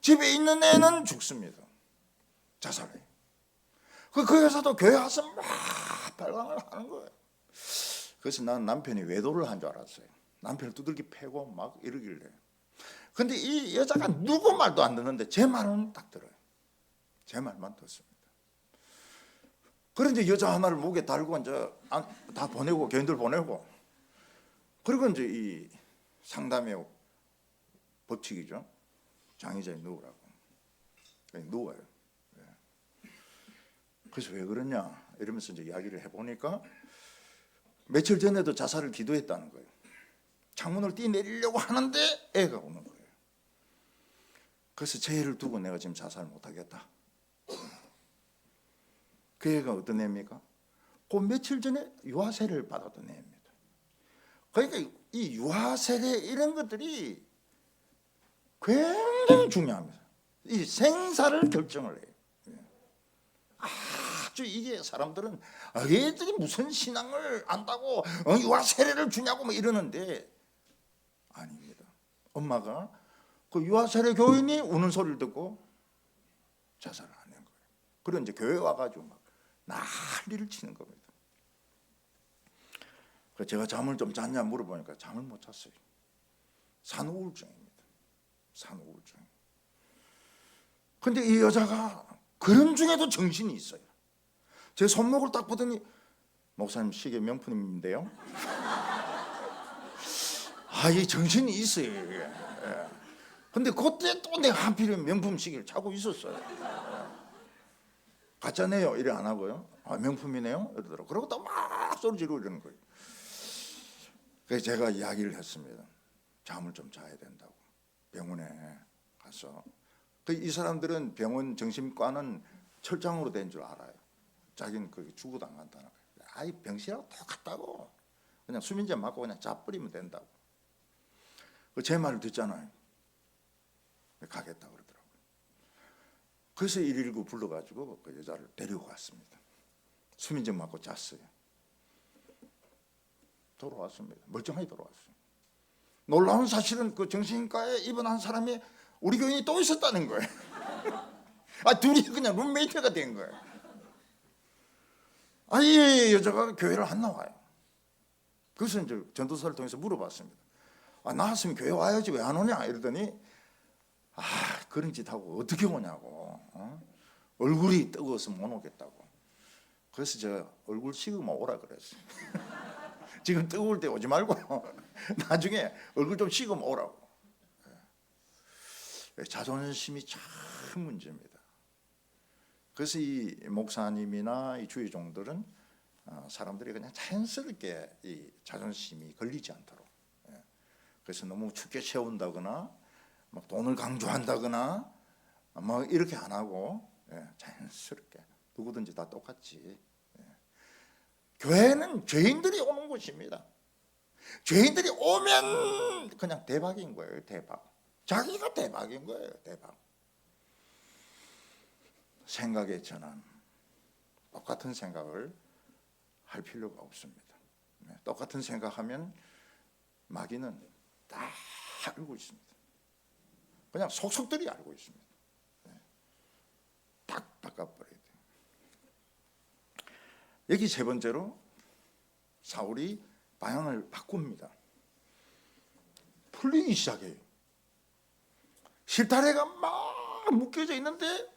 집에 있는 애는 죽습니다. 자살해요. 그 여자도 교회 와서 막 발광을 하는 거예요. 그래서 난 남편이 외도를 한 줄 알았어요. 남편을 두들기 패고 막 이러길래. 근데 이 여자가 누구 말도 안 듣는데 제 말은 딱 들어요. 제 말만 듣습니다. 그런데 이제 여자 하나를 목에 달고 이제 다 보내고 교인들 보내고, 그리고 이제 이 상담의 법칙이죠. 장의자에 누우라고. 누워요. 그래서 왜 그러냐 이러면서 이제 이야기를 해보니까 며칠 전에도 자살을 기도했다는 거예요. 창문을 뛰내리려고 하는데 애가 오는 거예요. 그래서 제 애를 두고 내가 지금 자살 못하겠다. 그 애가 어떤 애입니까? 그 며칠 전에 유아 세례를 받았던 애입니다. 그러니까 이 유아 세례 이런 것들이 굉장히 중요합니다. 이 생사를 결정을 해요. 아주 이게 사람들은 얘들이 무슨 신앙을 안다고 유아 세례를 주냐고 뭐 이러는데 아닙니다. 엄마가 그 유아 세례 교인이 우는 소리를 듣고 자살을 안 한 거예요. 그리고 이제 교회 와가지고 막 난리를 치는 겁니다. 그래서 제가 잠을 좀 잤냐 물어보니까 잠을 못 잤어요. 산후우울증입니다. 산후우울증. 근데 이 여자가 그런 중에도 정신이 있어요. 제 손목을 딱 보더니 목사님 시계 명품인데요. 이 정신이 있어요. 이게. 근데 그때 또 내가 하필이면 명품 시계를 차고 있었어요. 가짜네요 이래 안 하고요. 명품이네요 이러더라고요. 그러고 또 막 소리 지르고 이러는 거예요. 그래서 제가 이야기를 했습니다. 잠을 좀 자야 된다고. 병원에 가서. 이 사람들은 병원 정신과는 철장으로 된 줄 알아요. 자기는 그렇게 죽어도 안 간다는 거예요. 병실하고 똑같다고. 그냥 수면제 맞고 그냥 자버리면 된다고. 제 말을 듣잖아요. 가겠다 그러더라고요. 그래서 119 불러가지고 그 여자를 데리고 갔습니다. 수면제 맞고 잤어요. 돌아왔습니다. 멀쩡하게 돌아왔어요. 놀라운 사실은 그 정신과에 입원한 사람이 우리 교인이 또 있었다는 거예요. 둘이 그냥 룸메이트가 된 거예요. 이 여자가 교회를 안 나와요. 그래서 이제 전도사를 통해서 물어봤습니다. 나왔으면 교회 와야지 왜 안 오냐 이러더니 그런 짓 하고 어떻게 오냐고. 얼굴이 뜨거워서 못 오겠다고. 그래서 제가 얼굴 식으면 오라 그랬어요. 지금 뜨거울 때 오지 말고 나중에 얼굴 좀 식으면 오라고. 자존심이 참 문제입니다. 그래서 이 목사님이나 이 주의종들은 사람들이 그냥 자연스럽게 이 자존심이 걸리지 않도록, 그래서 너무 죽게 채운다거나 막 돈을 강조한다거나 뭐 이렇게 안 하고 자연스럽게 누구든지 다 똑같이. 교회는 죄인들이 오는 곳입니다. 죄인들이 오면 그냥 대박인 거예요. 대박. 자기가 대박인 거예요. 대박. 생각의 전환. 똑같은 생각을 할 필요가 없습니다. 똑같은 생각하면 마귀는 다 알고 있습니다. 그냥 속속들이 알고 있습니다. 딱 바꿔버려야 돼요. 여기 세 번째로 사울이 방향을 바꿉니다. 풀리기 시작해요. 실타래가 막 묶여져 있는데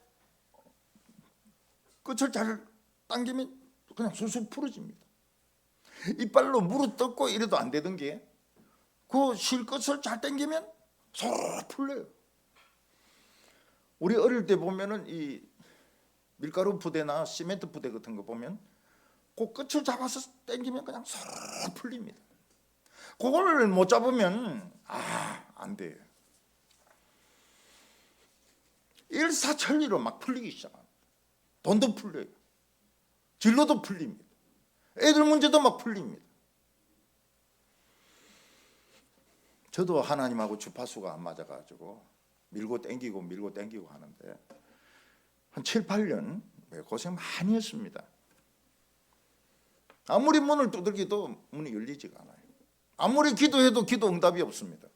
끝을 잘 당기면 그냥 술술 풀어집니다. 이빨로 물어뜯고 이래도 안 되던 게 그 실끝을 잘 당기면 솔솔 풀려요. 우리 어릴 때 보면은 이 밀가루 부대나 시멘트 부대 같은 거 보면 그 끝을 잡아서 당기면 그냥 솔솔 풀립니다. 그걸 못 잡으면 안 돼요. 일사천리로 막 풀리기 시작합니다. 돈도 풀려요. 진로도 풀립니다. 애들 문제도 막 풀립니다. 저도 하나님하고 주파수가 안 맞아가지고 밀고 땡기고 하는데 한 7, 8년 고생 많이 했습니다. 아무리 문을 두들기도 문이 열리지가 않아요. 아무리 기도해도 기도 응답이 없습니다.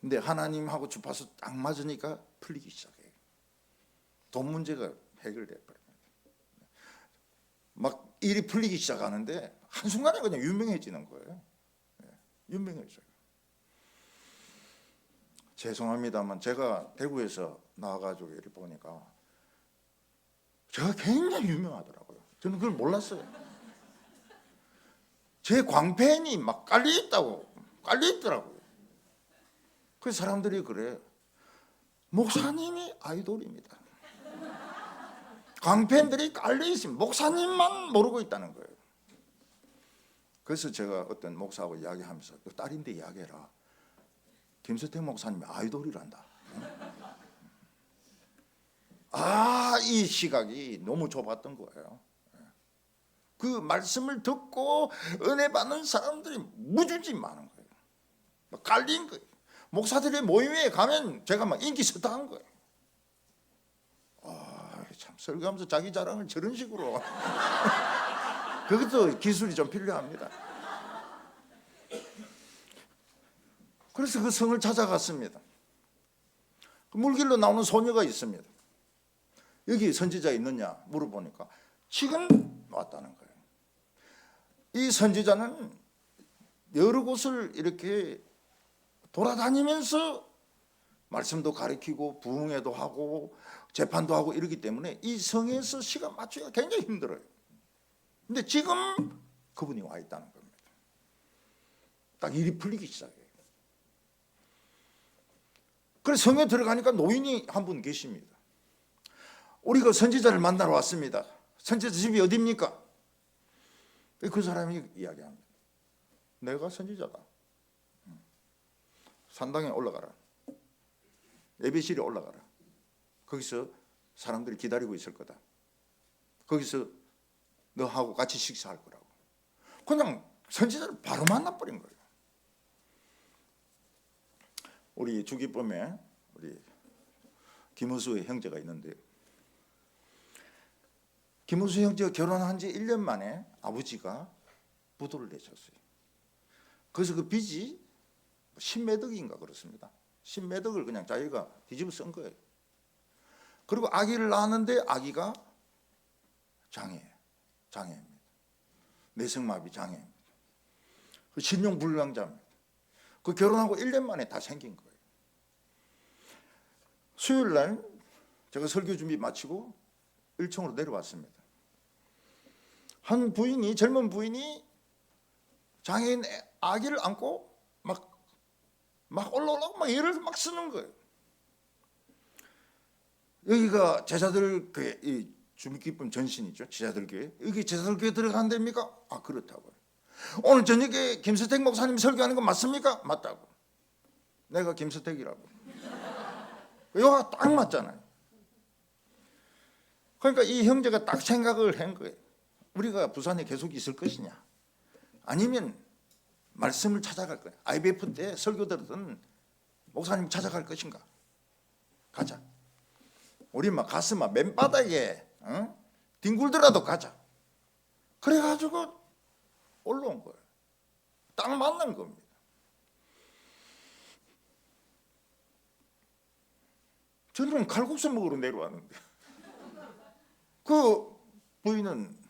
근데 하나님하고 주파수 딱 맞으니까 풀리기 시작해요. 돈 문제가 해결돼 버립니다. 막 일이 풀리기 시작하는데 한순간에 그냥 유명해지는 거예요. 유명해져요. 죄송합니다만 제가 대구에서 나와가지고 이렇게 보니까 제가 굉장히 유명하더라고요. 저는 그걸 몰랐어요. 제 광팬이 막 깔려있더라고요. 그래서 사람들이 그래. 목사님이 아이돌입니다. 광팬들이 깔려있으면 목사님만 모르고 있다는 거예요. 그래서 제가 어떤 목사하고 이야기하면서 너 딸인데 이야기해라. 김수택 목사님이 아이돌이란다. 이 시각이 너무 좁았던 거예요. 그 말씀을 듣고 은혜 받는 사람들이 무지지 많은 거예요. 깔린 거예요. 목사들의 모임에 가면 제가 막 인기 스타한 거예요. 참 설교하면서 자기 자랑을 저런 식으로. 그것도 기술이 좀 필요합니다. 그래서 그 성을 찾아갔습니다. 그 물길로 나오는 소녀가 있습니다. 여기 선지자 있느냐 물어보니까 지금 왔다는 거예요. 이 선지자는 여러 곳을 이렇게 돌아다니면서 말씀도 가르치고 부흥회도 하고 재판도 하고 이러기 때문에 이 성에서 시간 맞추기가 굉장히 힘들어요. 근데 지금 그분이 와 있다는 겁니다. 딱 일이 풀리기 시작해요. 그래서 성에 들어가니까 노인이 한 분 계십니다. 우리가 선지자를 만나러 왔습니다. 선지자 집이 어디입니까? 그 사람이 이야기합니다. 내가 선지자다. 산당에 올라가라. 예배실에 올라가라. 거기서 사람들이 기다리고 있을 거다. 거기서 너하고 같이 식사할 거라고. 그냥 선지자를 바로 만나버린 거예요. 우리 주기범에 우리 김우수의 형제가 있는데, 김우수 형제가 결혼한 지 1년 만에 아버지가 부도를 내셨어요. 그래서 그 빚이 10매덕인가 그렇습니다. 10매덕을 그냥 자기가 뒤집어 쓴 거예요. 그리고 아기를 낳았는데 아기가 장애입니다. 내성마비 장애입니다. 신용불량자입니다. 그 결혼하고 1년 만에 다 생긴 거예요. 수요일 날 제가 설교 준비 마치고 1층으로 내려왔습니다. 한 부인이, 젊은 부인이 장애인 아기를 안고 막 올라오려고 막 애를 막 쓰는 거예요. 여기가 제자들 교회, 이 주민기쁨 전신이죠. 제자들 교회. 여기 제자들 교회 들어간답니까? 아, 그렇다고요. 오늘 저녁에 김서택 목사님 설교하는 거 맞습니까? 맞다고. 내가 김서택이라고. 이거가 딱 맞잖아요. 그러니까 이 형제가 딱 생각을 한 거예요. 우리가 부산에 계속 있을 것이냐, 아니면 말씀을 찾아갈 거냐. IBF 때 설교 들었던 목사님 찾아갈 것인가. 가자. 우리 막 가슴 막 맨바닥에 뒹굴더라도 가자. 그래가지고 올라온 거예요. 딱 만난 겁니다. 저는 칼국수 먹으러 내려왔는데 그 부인은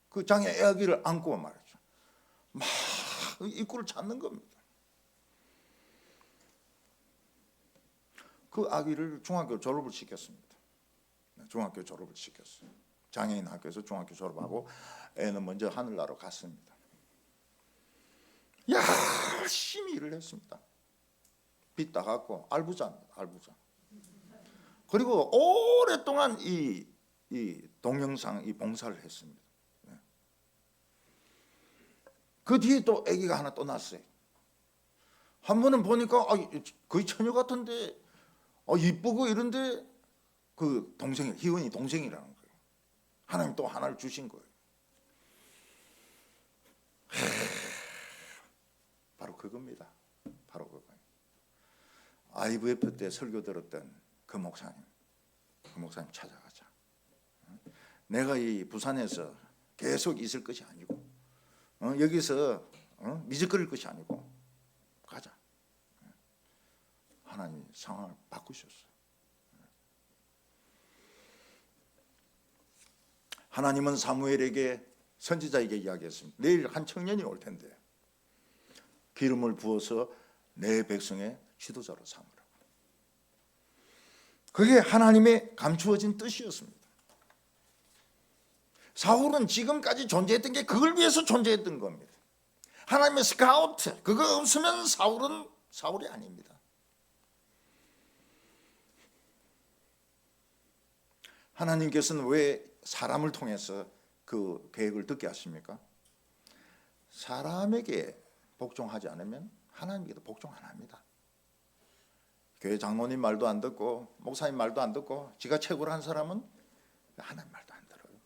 그 장애 아기를 안고 말이죠. 막 입구를 찾는 겁니다. 그 아기를 중학교 졸업을 시켰습니다. 중학교 졸업을 시켰어요. 장애인 학교에서 중학교 졸업하고 애는 먼저 하늘나라로 갔습니다. 열심히 일을 했습니다. 빚 다 갚고 알부자입니다. 알부자. 그리고 오랫동안 이 동영상 이 봉사를 했습니다. 그 뒤에 또 아기가 하나 또 났어요. 한 번은 보니까 거의 처녀 같은데 이쁘고 이런데 그 동생이, 희원이 동생이라는 거예요. 하나님 또 하나를 주신 거예요. 바로 그겁니다. 바로 그거예요. IVF 때 설교 들었던 그 목사님 찾아가자. 내가 이 부산에서 계속 있을 것이 아니고 여기서 미적거릴 것이 아니고 가자. 하나님 상황을 바꾸셨어요. 하나님은 사무엘에게, 선지자에게 이야기했습니다. 내일 한 청년이 올 텐데 기름을 부어서 내 백성의 지도자로 삼으라. 그게 하나님의 감추어진 뜻이었습니다. 사울은 지금까지 존재했던 게 그걸 위해서 존재했던 겁니다. 하나님의 스카우트, 그거 없으면 사울은 사울이 아닙니다. 하나님께서는 왜 사람을 통해서 그 계획을 듣게 하십니까? 사람에게 복종하지 않으면 하나님께도 복종 안 합니다. 교회 장로님 말도 안 듣고 목사님 말도 안 듣고 지가 최고라는 사람은 하나님 말도 안 들어요.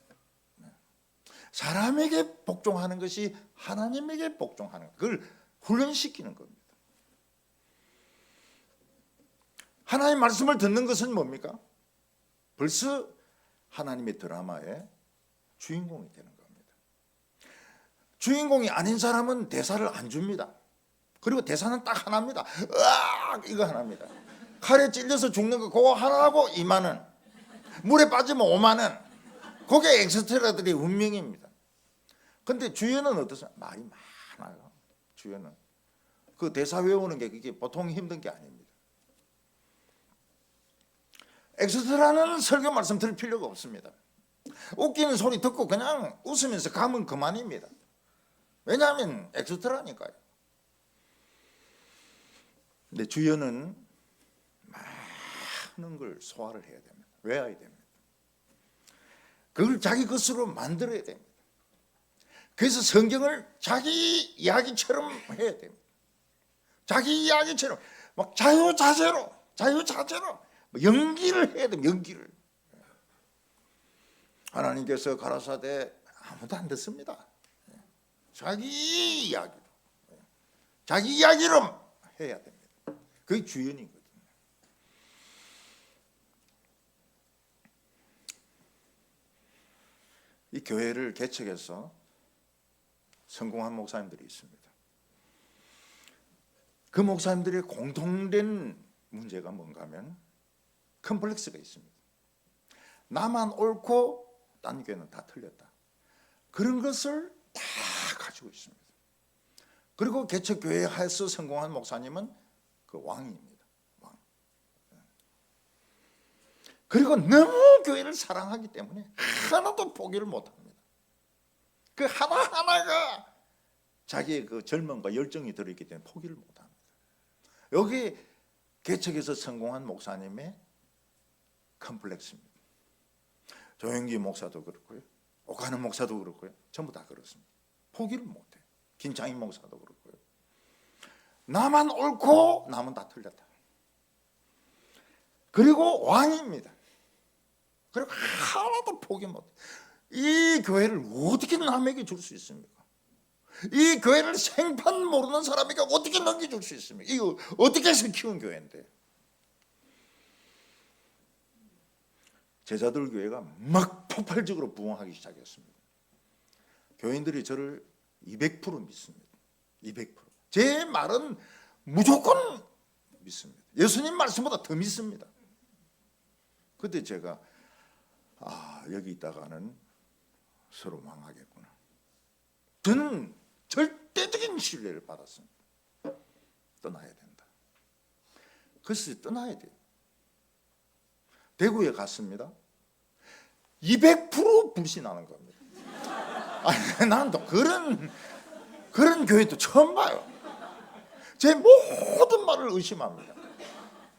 사람에게 복종하는 것이 하나님에게 복종하는 것, 그걸 훈련시키는 겁니다. 하나님 말씀을 듣는 것은 뭡니까? 벌써 하나님의 드라마의 주인공이 되는 겁니다. 주인공이 아닌 사람은 대사를 안 줍니다. 그리고 대사는 딱 하나입니다. 으악! 이거 하나입니다. 칼에 찔려서 죽는 거 그거 하나하고 2만 원, 물에 빠지면 5만 원, 그게 엑스트라들의 운명입니다. 근데 주연은 어떠세요? 말이 많아요. 주연은 그 대사 외우는 게 그게 보통 힘든 게 아닙니다. 엑스트라는 설교 말씀 들을 필요가 없습니다. 웃기는 소리 듣고 그냥 웃으면서 가면 그만입니다. 왜냐하면 엑스트라니까요. 근데 주연은 많은 걸 소화를 해야 됩니다. 외워야 됩니다. 그걸 자기 것으로 만들어야 됩니다. 그래서 성경을 자기 이야기처럼 해야 됩니다. 자기 이야기처럼 막 자유자재로 연기를 해야 됩니다. 연기를. 하나님께서 가라사대 아무도 안 듣습니다. 자기 이야기로 해야 됩니다. 그게 주연이거든요. 이 교회를 개척해서 성공한 목사님들이 있습니다. 그 목사님들의 공통된 문제가 뭔가 하면 컴플렉스가 있습니다. 나만 옳고 딴 교회는 다 틀렸다. 그런 것을 다 가지고 있습니다. 그리고 개척교회 하에서 성공한 목사님은 그 왕입니다. 왕. 그리고 너무 교회를 사랑하기 때문에 하나도 포기를 못합니다. 그 하나하나가 자기의 그 젊음과 열정이 들어있기 때문에 포기를 못합니다. 여기 개척에서 성공한 목사님의 컴플렉스입니다. 조영기 목사도 그렇고요, 오가는 목사도 그렇고요, 전부 다 그렇습니다. 포기를 못해요. 김창희 목사도 그렇고요. 나만 옳고 남은 다 틀렸다. 그리고 왕입니다. 그리고 하나도 포기 못해요. 이 교회를 어떻게 남에게 줄 수 있습니까? 이 교회를 생판 모르는 사람에게 어떻게 넘겨줄 수 있습니까? 이거 어떻게 해서 키운 교회인데. 제자들 교회가 막 폭발적으로 부흥하기 시작했습니다. 교인들이 저를 200% 믿습니다. 200%. 제 말은 무조건 믿습니다. 예수님 말씀보다 더 믿습니다. 그때 제가 여기 있다가는 서로 망하겠구나. 저는 절대적인 신뢰를 받았습니다. 떠나야 된다. 그래서 떠나야 돼요. 대구에 갔습니다. 200% 불신하는 겁니다. 아니, 난 또 그런 교회도 처음 봐요. 제 모든 말을 의심합니다.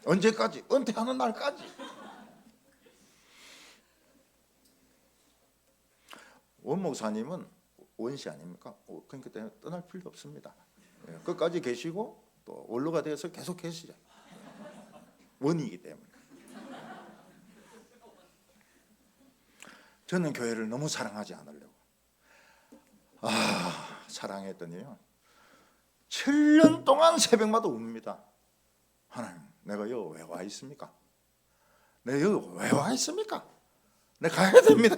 언제까지? 은퇴하는 날까지. 원 목사님은 원시 아닙니까? 그러니까 떠날 필요 없습니다. 끝까지 계시고 또 원로가 되어서 계속 계시죠. 원이기 때문에. 저는 교회를 너무 사랑하지 않으려고. 사랑했더니요, 7년 동안 새벽마다 웁니다. 하나님, 내가 여기 왜 와 있습니까? 내가 여기 왜 와 있습니까? 내가 가야 됩니다.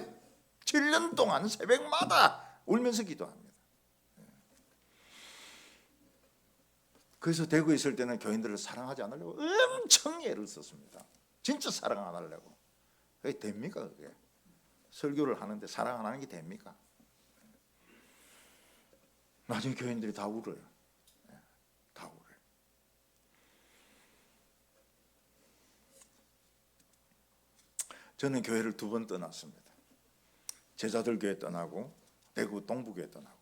7년 동안 새벽마다 울면서 기도합니다. 그래서 대구에 있을 때는 교인들을 사랑하지 않으려고 엄청 애를 썼습니다. 진짜 사랑 안 하려고. 그게 됩니까? 그게 설교를 하는데 사랑 안 하는 게 됩니까? 나중에 교인들이 다 울어요. 다 울어요. 저는 교회를 2번 떠났습니다. 제자들 교회 떠나고 대구 동부교회 떠나고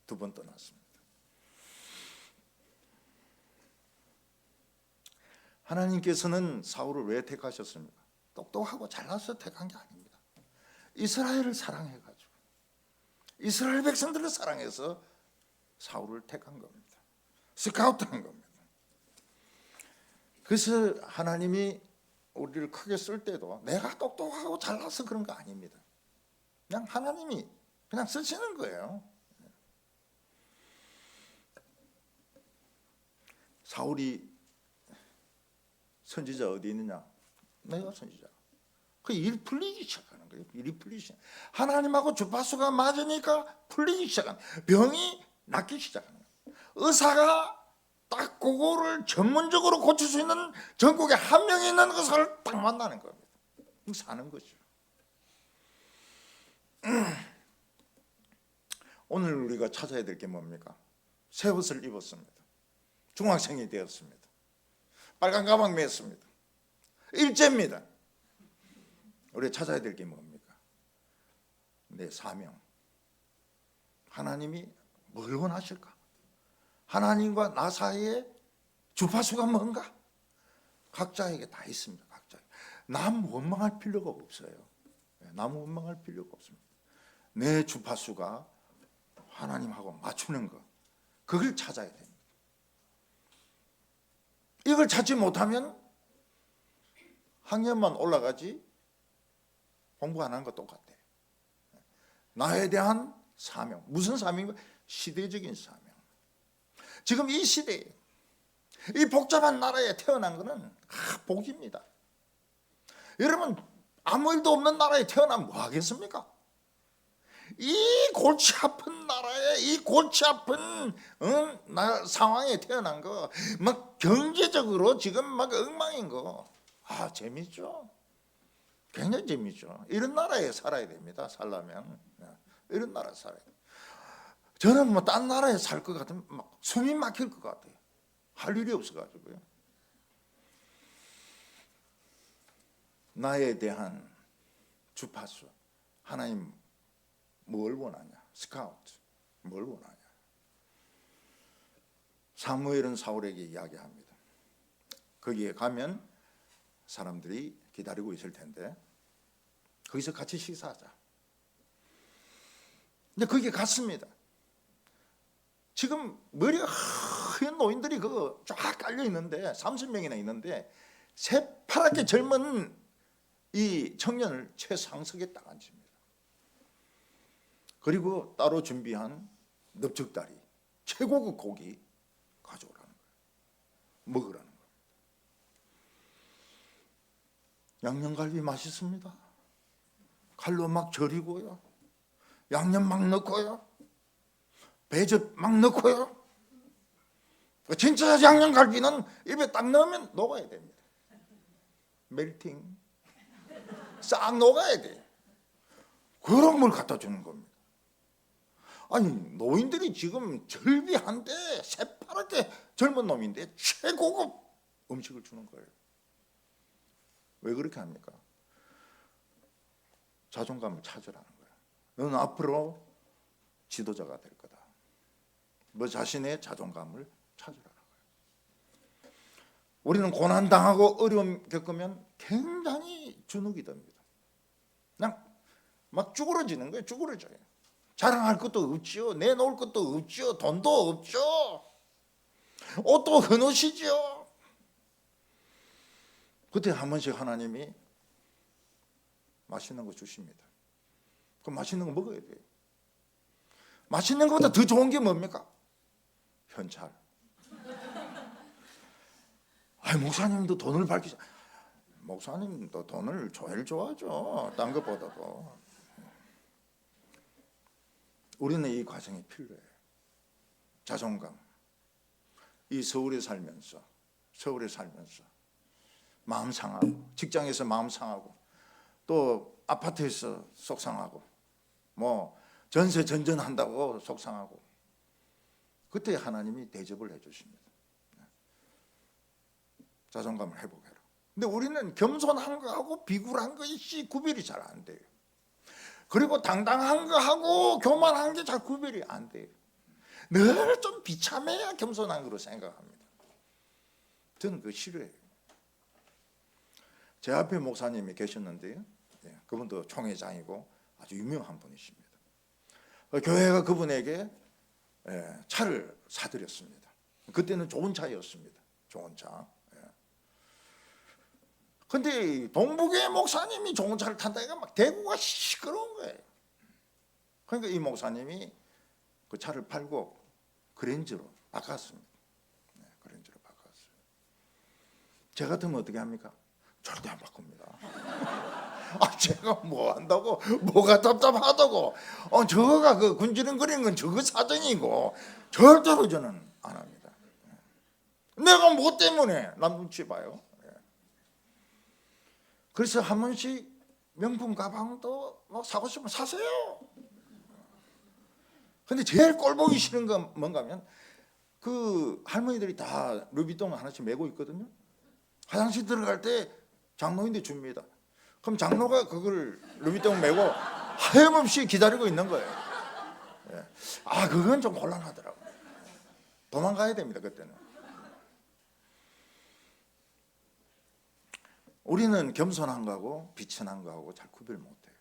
2번 떠났습니다. 하나님께서는 사울을 왜 택하셨습니까? 똑똑하고 잘나서 택한 게 아닙니다. 이스라엘을 사랑해가지고 이스라엘 백성들을 사랑해서 사울을 택한 겁니다. 스카우트한 겁니다. 그래서 하나님이 우리를 크게 쓸 때도 내가 똑똑하고 잘나서 그런 거 아닙니다. 그냥 하나님이 그냥 쓰시는 거예요. 사울이 선지자 어디 있느냐? 내가 선지자. 그 일 풀리기 시작하는 거예요. 일이 풀리기 시작. 하나님하고 주파수가 맞으니까 풀리기 시작하는 거예요. 병이 낫기 시작하는 거예요. 의사가 딱 그거를 전문적으로 고칠 수 있는 전국에 한 명이 있는 것을 딱 만나는 겁니다. 사는 거죠. 오늘 우리가 찾아야 될 게 뭡니까? 새 옷을 입었습니다. 중학생이 되었습니다. 빨간 가방 맸습니다. 일제입니다. 우리가 찾아야 될 게 뭡니까? 내 사명. 하나님이 뭘 원하실까? 하나님과 나 사이에 주파수가 뭔가? 각자에게 다 있습니다. 각자에게. 남 원망할 필요가 없어요. 남 원망할 필요가 없습니다. 내 주파수가 하나님하고 맞추는 것, 그걸 찾아야 됩니다. 이걸 찾지 못하면 학년만 올라가지 공부 안 하는 거 똑같아요. 나에 대한 사명. 무슨 사명이고? 시대적인 사명. 지금 이 시대에 이 복잡한 나라에 태어난 것은 복입니다. 여러분, 아무 일도 없는 나라에 태어나면 뭐 하겠습니까? 이 골치 아픈 나라에 이 골치 아픈 상황에 태어난 거, 막 경제적으로 지금 막 엉망인 거, 재밌죠? 굉장히 재밌죠. 이런 나라에 살아야 됩니다. 살려면 이런 나라에 살아야 돼요. 저는 뭐 딴 나라에 살 것 같으면 막 숨이 막힐 것 같아요. 할 일이 없어가지고요. 나에 대한 주파수, 하나님 뭘 원하냐? 스카우트, 뭘 원하냐? 사무엘은 사울에게 이야기합니다. 거기에 가면 사람들이 기다리고 있을 텐데 거기서 같이 식사하자. 근데 거기에 갔습니다. 지금 머리가 하얀 노인들이 그거 쫙 깔려 있는데 30명이나 있는데 새파랗게 젊은 이 청년을 최상석에 딱 앉힙니다. 그리고 따로 준비한 넓적다리, 최고급 고기 가져오라는 거예요. 먹으라는 거예요. 양념갈비 맛있습니다. 칼로 막 절이고요. 양념 막 넣고요. 배즙 막 넣고요. 진짜 양념갈비는 입에 딱 넣으면 녹아야 됩니다. 멜팅. 싹 녹아야 돼요. 그런 걸 갖다 주는 겁니다. 아니, 노인들이 지금 절비한데 새파랗게 젊은 놈인데 최고급 음식을 주는 거예요. 왜 그렇게 합니까? 자존감을 찾으라는 거예요. 너는 앞으로 지도자가 될 거다. 너 자신의 자존감을 찾으라는 거예요. 우리는 고난당하고 어려움 겪으면 굉장히 주눅이 듭니다. 그냥 막 쭈그러지는 거예요. 쭈그러져요. 자랑할 것도 없지요. 내놓을 것도 없지요. 돈도 없죠. 옷도 헌옷이지요. 그때 한 번씩 하나님이 맛있는 거 주십니다. 그럼 맛있는 거 먹어야 돼요. 맛있는 것보다 더 좋은 게 뭡니까? 현찰. 목사님도 돈을 밝히자. 목사님도 돈을 제일 좋아하죠. 딴 것보다도. 우리는 이 과정이 필요해요. 자존감. 이 서울에 살면서 마음 상하고, 직장에서 마음 상하고, 또 아파트에서 속상하고, 뭐 전세 전전한다고 속상하고, 그때 하나님이 대접을 해주십니다. 자존감을 회복해라. 근데 우리는 겸손한 거하고 비굴한 것이 구별이 잘 안 돼요. 그리고 당당한 거하고 교만한 게 잘 구별이 안 돼요. 늘 좀 비참해야 겸손한 거로 생각합니다. 저는 그거 싫어해요. 제 앞에 목사님이 계셨는데요. 그분도 총회장이고 아주 유명한 분이십니다. 교회가 그분에게 차를 사드렸습니다. 그때는 좋은 차였습니다. 좋은 차. 근데 동북의 목사님이 좋은 차를 탄다니까 막 대구가 시끄러운 거예요. 그러니까 이 목사님이 그 차를 팔고 그랜저로 바꿨습니다. 그랜저로 바꿨어요. 제 같으면 어떻게 합니까? 절대 안 바꿉니다. 아, 제가 뭐 한다고, 뭐가 답답하다고, 저거가 그 군지렁거리는 건 저거 사정이고, 절대로 저는 안 합니다. 내가 뭐 때문에 남 눈치 봐요. 그래서 한 번씩 명품 가방도 뭐 사고 싶으면 사세요. 근데 제일 꼴 보기 싫은 건 뭔가 하면, 그 할머니들이 다 루비통 하나씩 메고 있거든요. 화장실 들어갈 때 장로인데 줍니다. 그럼 장로가 그걸 루비통 메고 하염없이 기다리고 있는 거예요. 아, 그건 좀 곤란하더라고요. 도망가야 됩니다, 그때는. 우리는 겸손한 거하고 비천한 거하고 잘 구별 못해요.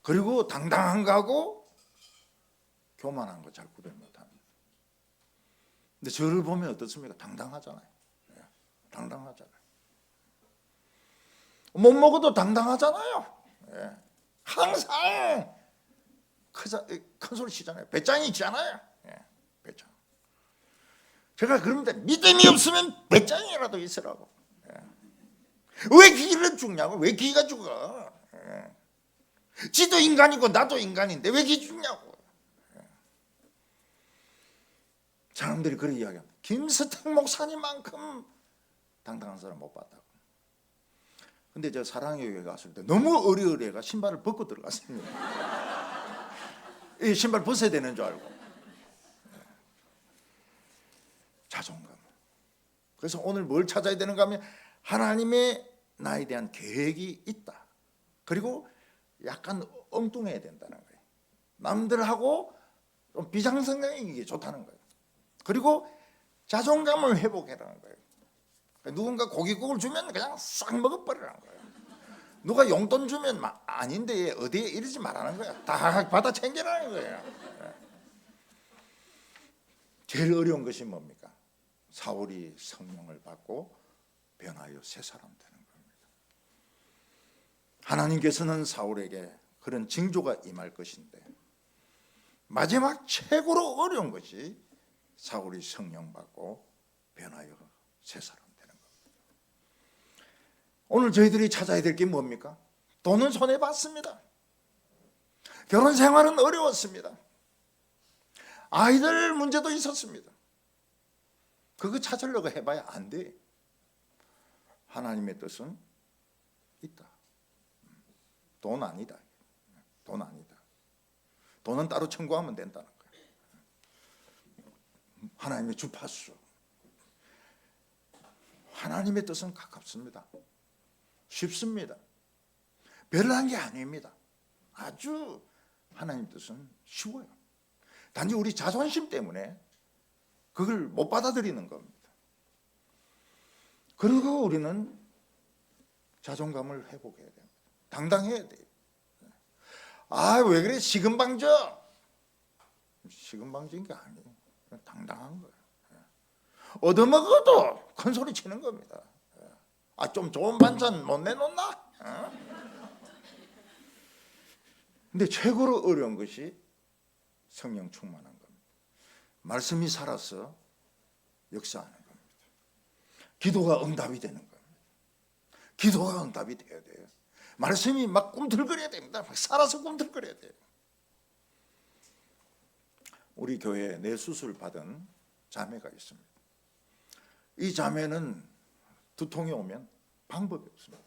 그리고 당당한 거하고 교만한 거 잘 구별 못합니다. 근데 저를 보면 어떻습니까? 당당하잖아요. 당당하잖아요. 못 먹어도 당당하잖아요. 항상 큰 소리 치잖아요. 배짱이 있잖아요. 배짱. 제가 그럽니다. 믿음이 없으면 배짱이라도 있으라고. 왜 기를 죽냐고? 왜 기가 죽어? 지도 인간이고 나도 인간인데 왜 기 죽냐고? 사람들이 그런 이야기합니다. 김스택 목사님만큼 당당한 사람 못 봤다고. 근데 저 사랑의 교회 갔을 때 너무 어리어리해가 신발을 벗고 들어갔습니다. 이 신발 벗어야 되는 줄 알고. 자존감. 그래서 오늘 뭘 찾아야 되는가 하면 하나님의 나에 대한 계획이 있다. 그리고 약간 엉뚱해야 된다는 거예요. 남들하고 좀 비상성경이 좋다는 거예요. 그리고 자존감을 회복해라는 거예요. 누군가 고깃국을 주면 그냥 싹 먹어버리라는 거예요. 누가 용돈 주면 아닌데 어디에 이러지 말라는 거야. 다 받아 챙기라는 거예요. 제일 어려운 것이 뭡니까? 사울이 성령을 받고 변하여 새 사람 되는 겁니다. 하나님께서는 사울에게 그런 징조가 임할 것인데 마지막 최고로 어려운 것이 사울이 성령 받고 변하여 새 사람 되는 겁니다. 오늘 저희들이 찾아야 될 게 뭡니까? 돈은 손해 봤습니다. 결혼 생활은 어려웠습니다. 아이들 문제도 있었습니다. 그거 찾으려고 해봐야 안 돼. 하나님의 뜻은 있다. 돈 아니다. 돈 아니다. 돈은 따로 청구하면 된다는 거예요. 하나님의 주파수. 하나님의 뜻은 가깝습니다. 쉽습니다. 별난 게 아닙니다. 아주 하나님 뜻은 쉬워요. 단지 우리 자존심 때문에 그걸 못 받아들이는 겁니다. 그리고 우리는 자존감을 회복해야 됩니다. 당당해야 돼요. 아, 왜 그래? 시금방정. 시금방정인 게 아니에요. 당당한 거예요. 얻어먹어도 큰 소리 치는 겁니다. 아, 좀 좋은 반찬 못 내놓나? 근데 최고로 어려운 것이 성령 충만한 겁니다. 말씀이 살아서 역사하는 겁니다. 기도가 응답이 되는 겁니다. 기도가 응답이 돼야 돼요. 말씀이 막 꿈틀거려야 됩니다. 막 살아서 꿈틀거려야 돼요. 우리 교회에 뇌수술 받은 자매가 있습니다. 이 자매는 두통이 오면 방법이 없습니다.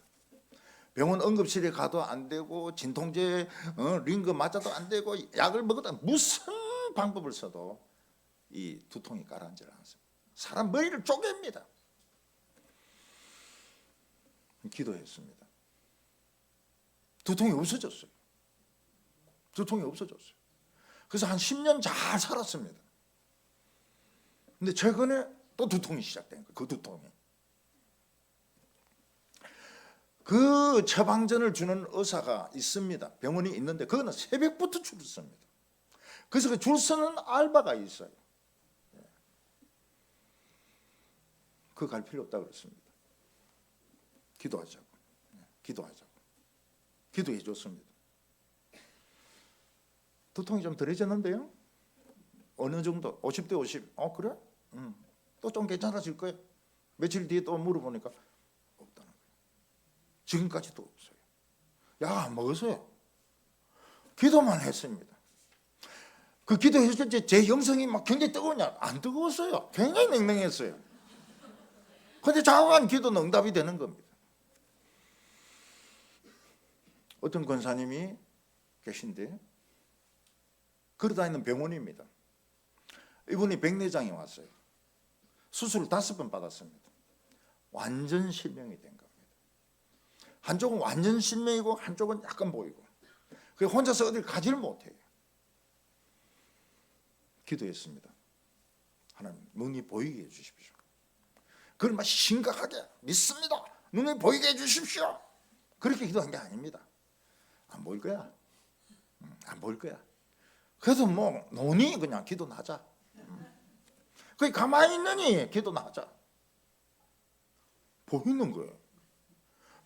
병원 응급실에 가도 안 되고 진통제 링거 맞아도 안 되고 약을 먹어도 무슨 방법을 써도 이 두통이 가라앉지 않습니다. 사람 머리를 쪼갭니다. 기도했습니다. 두통이 없어졌어요. 두통이 없어졌어요. 그래서 한 10년 잘 살았습니다. 근데 최근에 또 두통이 시작된 거예요. 그 두통이. 그 처방전을 주는 의사가 있습니다. 병원이 있는데 그거는 새벽부터 줄을 섭니다. 그래서 그 줄 서는 알바가 있어요. 그거 갈 필요 없다고 그랬습니다. 기도하자고. 기도하자고. 기도해 줬습니다. 두통이 좀 덜해졌는데요? 어느 정도? 50대 50. 그래? 또 좀 괜찮아질 거예요. 며칠 뒤에 또 물어보니까 없다는 거예요. 지금까지도 없어요. 약 안 먹었어요. 기도만 했습니다. 그 기도했을 때 제 영성이 막 굉장히 뜨거우냐? 안 뜨거웠어요. 굉장히 냉랭했어요. 근데 자꾸만 기도는 응답이 되는 겁니다. 어떤 권사님이 계신데 걸어다니는 병원입니다. 이분이 백내장이 왔어요. 수술을 5번 받았습니다. 완전 실명이 된 겁니다. 한쪽은 완전 실명이고 한쪽은 약간 보이고. 그래서 혼자서 어딜 가지를 못해요. 기도했습니다. 하나님 눈이 보이게 해주십시오. 그걸 막 심각하게 믿습니다. 눈이 보이게 해주십시오. 그렇게 기도한 게 아닙니다. 안 보일 거야. 안 보일 거야. 그래도 뭐 노니 그냥 기도하자. 그게 가만히 있느니 기도하자. 보이는 거예요.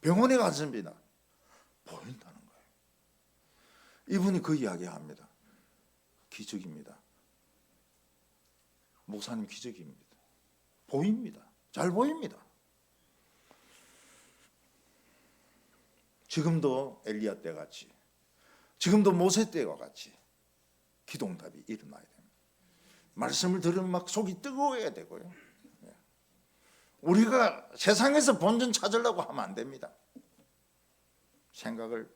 병원에 갔습니다. 보인다는 거예요. 이분이 그 이야기합니다. 기적입니다. 목사님 기적입니다. 보입니다. 잘 보입니다. 지금도 엘리야 때 같이, 지금도 모세 때와 같이 기도응답이 일어나야 됩니다. 말씀을 들으면 막 속이 뜨거워야 되고요. 우리가 세상에서 본전 찾으려고 하면 안 됩니다. 생각을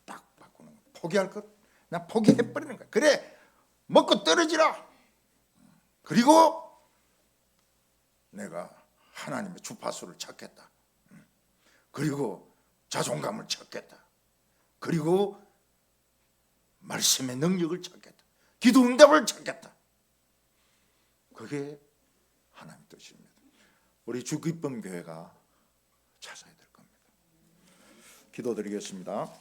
딱 바꾸는 거예요. 포기할 것, 그냥 포기해버리는 거예요. 그래, 먹고 떨어지라. 그리고 내가 하나님의 주파수를 찾겠다. 그리고 자존감을 찾겠다. 그리고 말씀의 능력을 찾겠다. 기도 응답을 찾겠다. 그게 하나님의 뜻입니다. 우리 주기쁨 교회가 찾아야 될 겁니다. 기도드리겠습니다.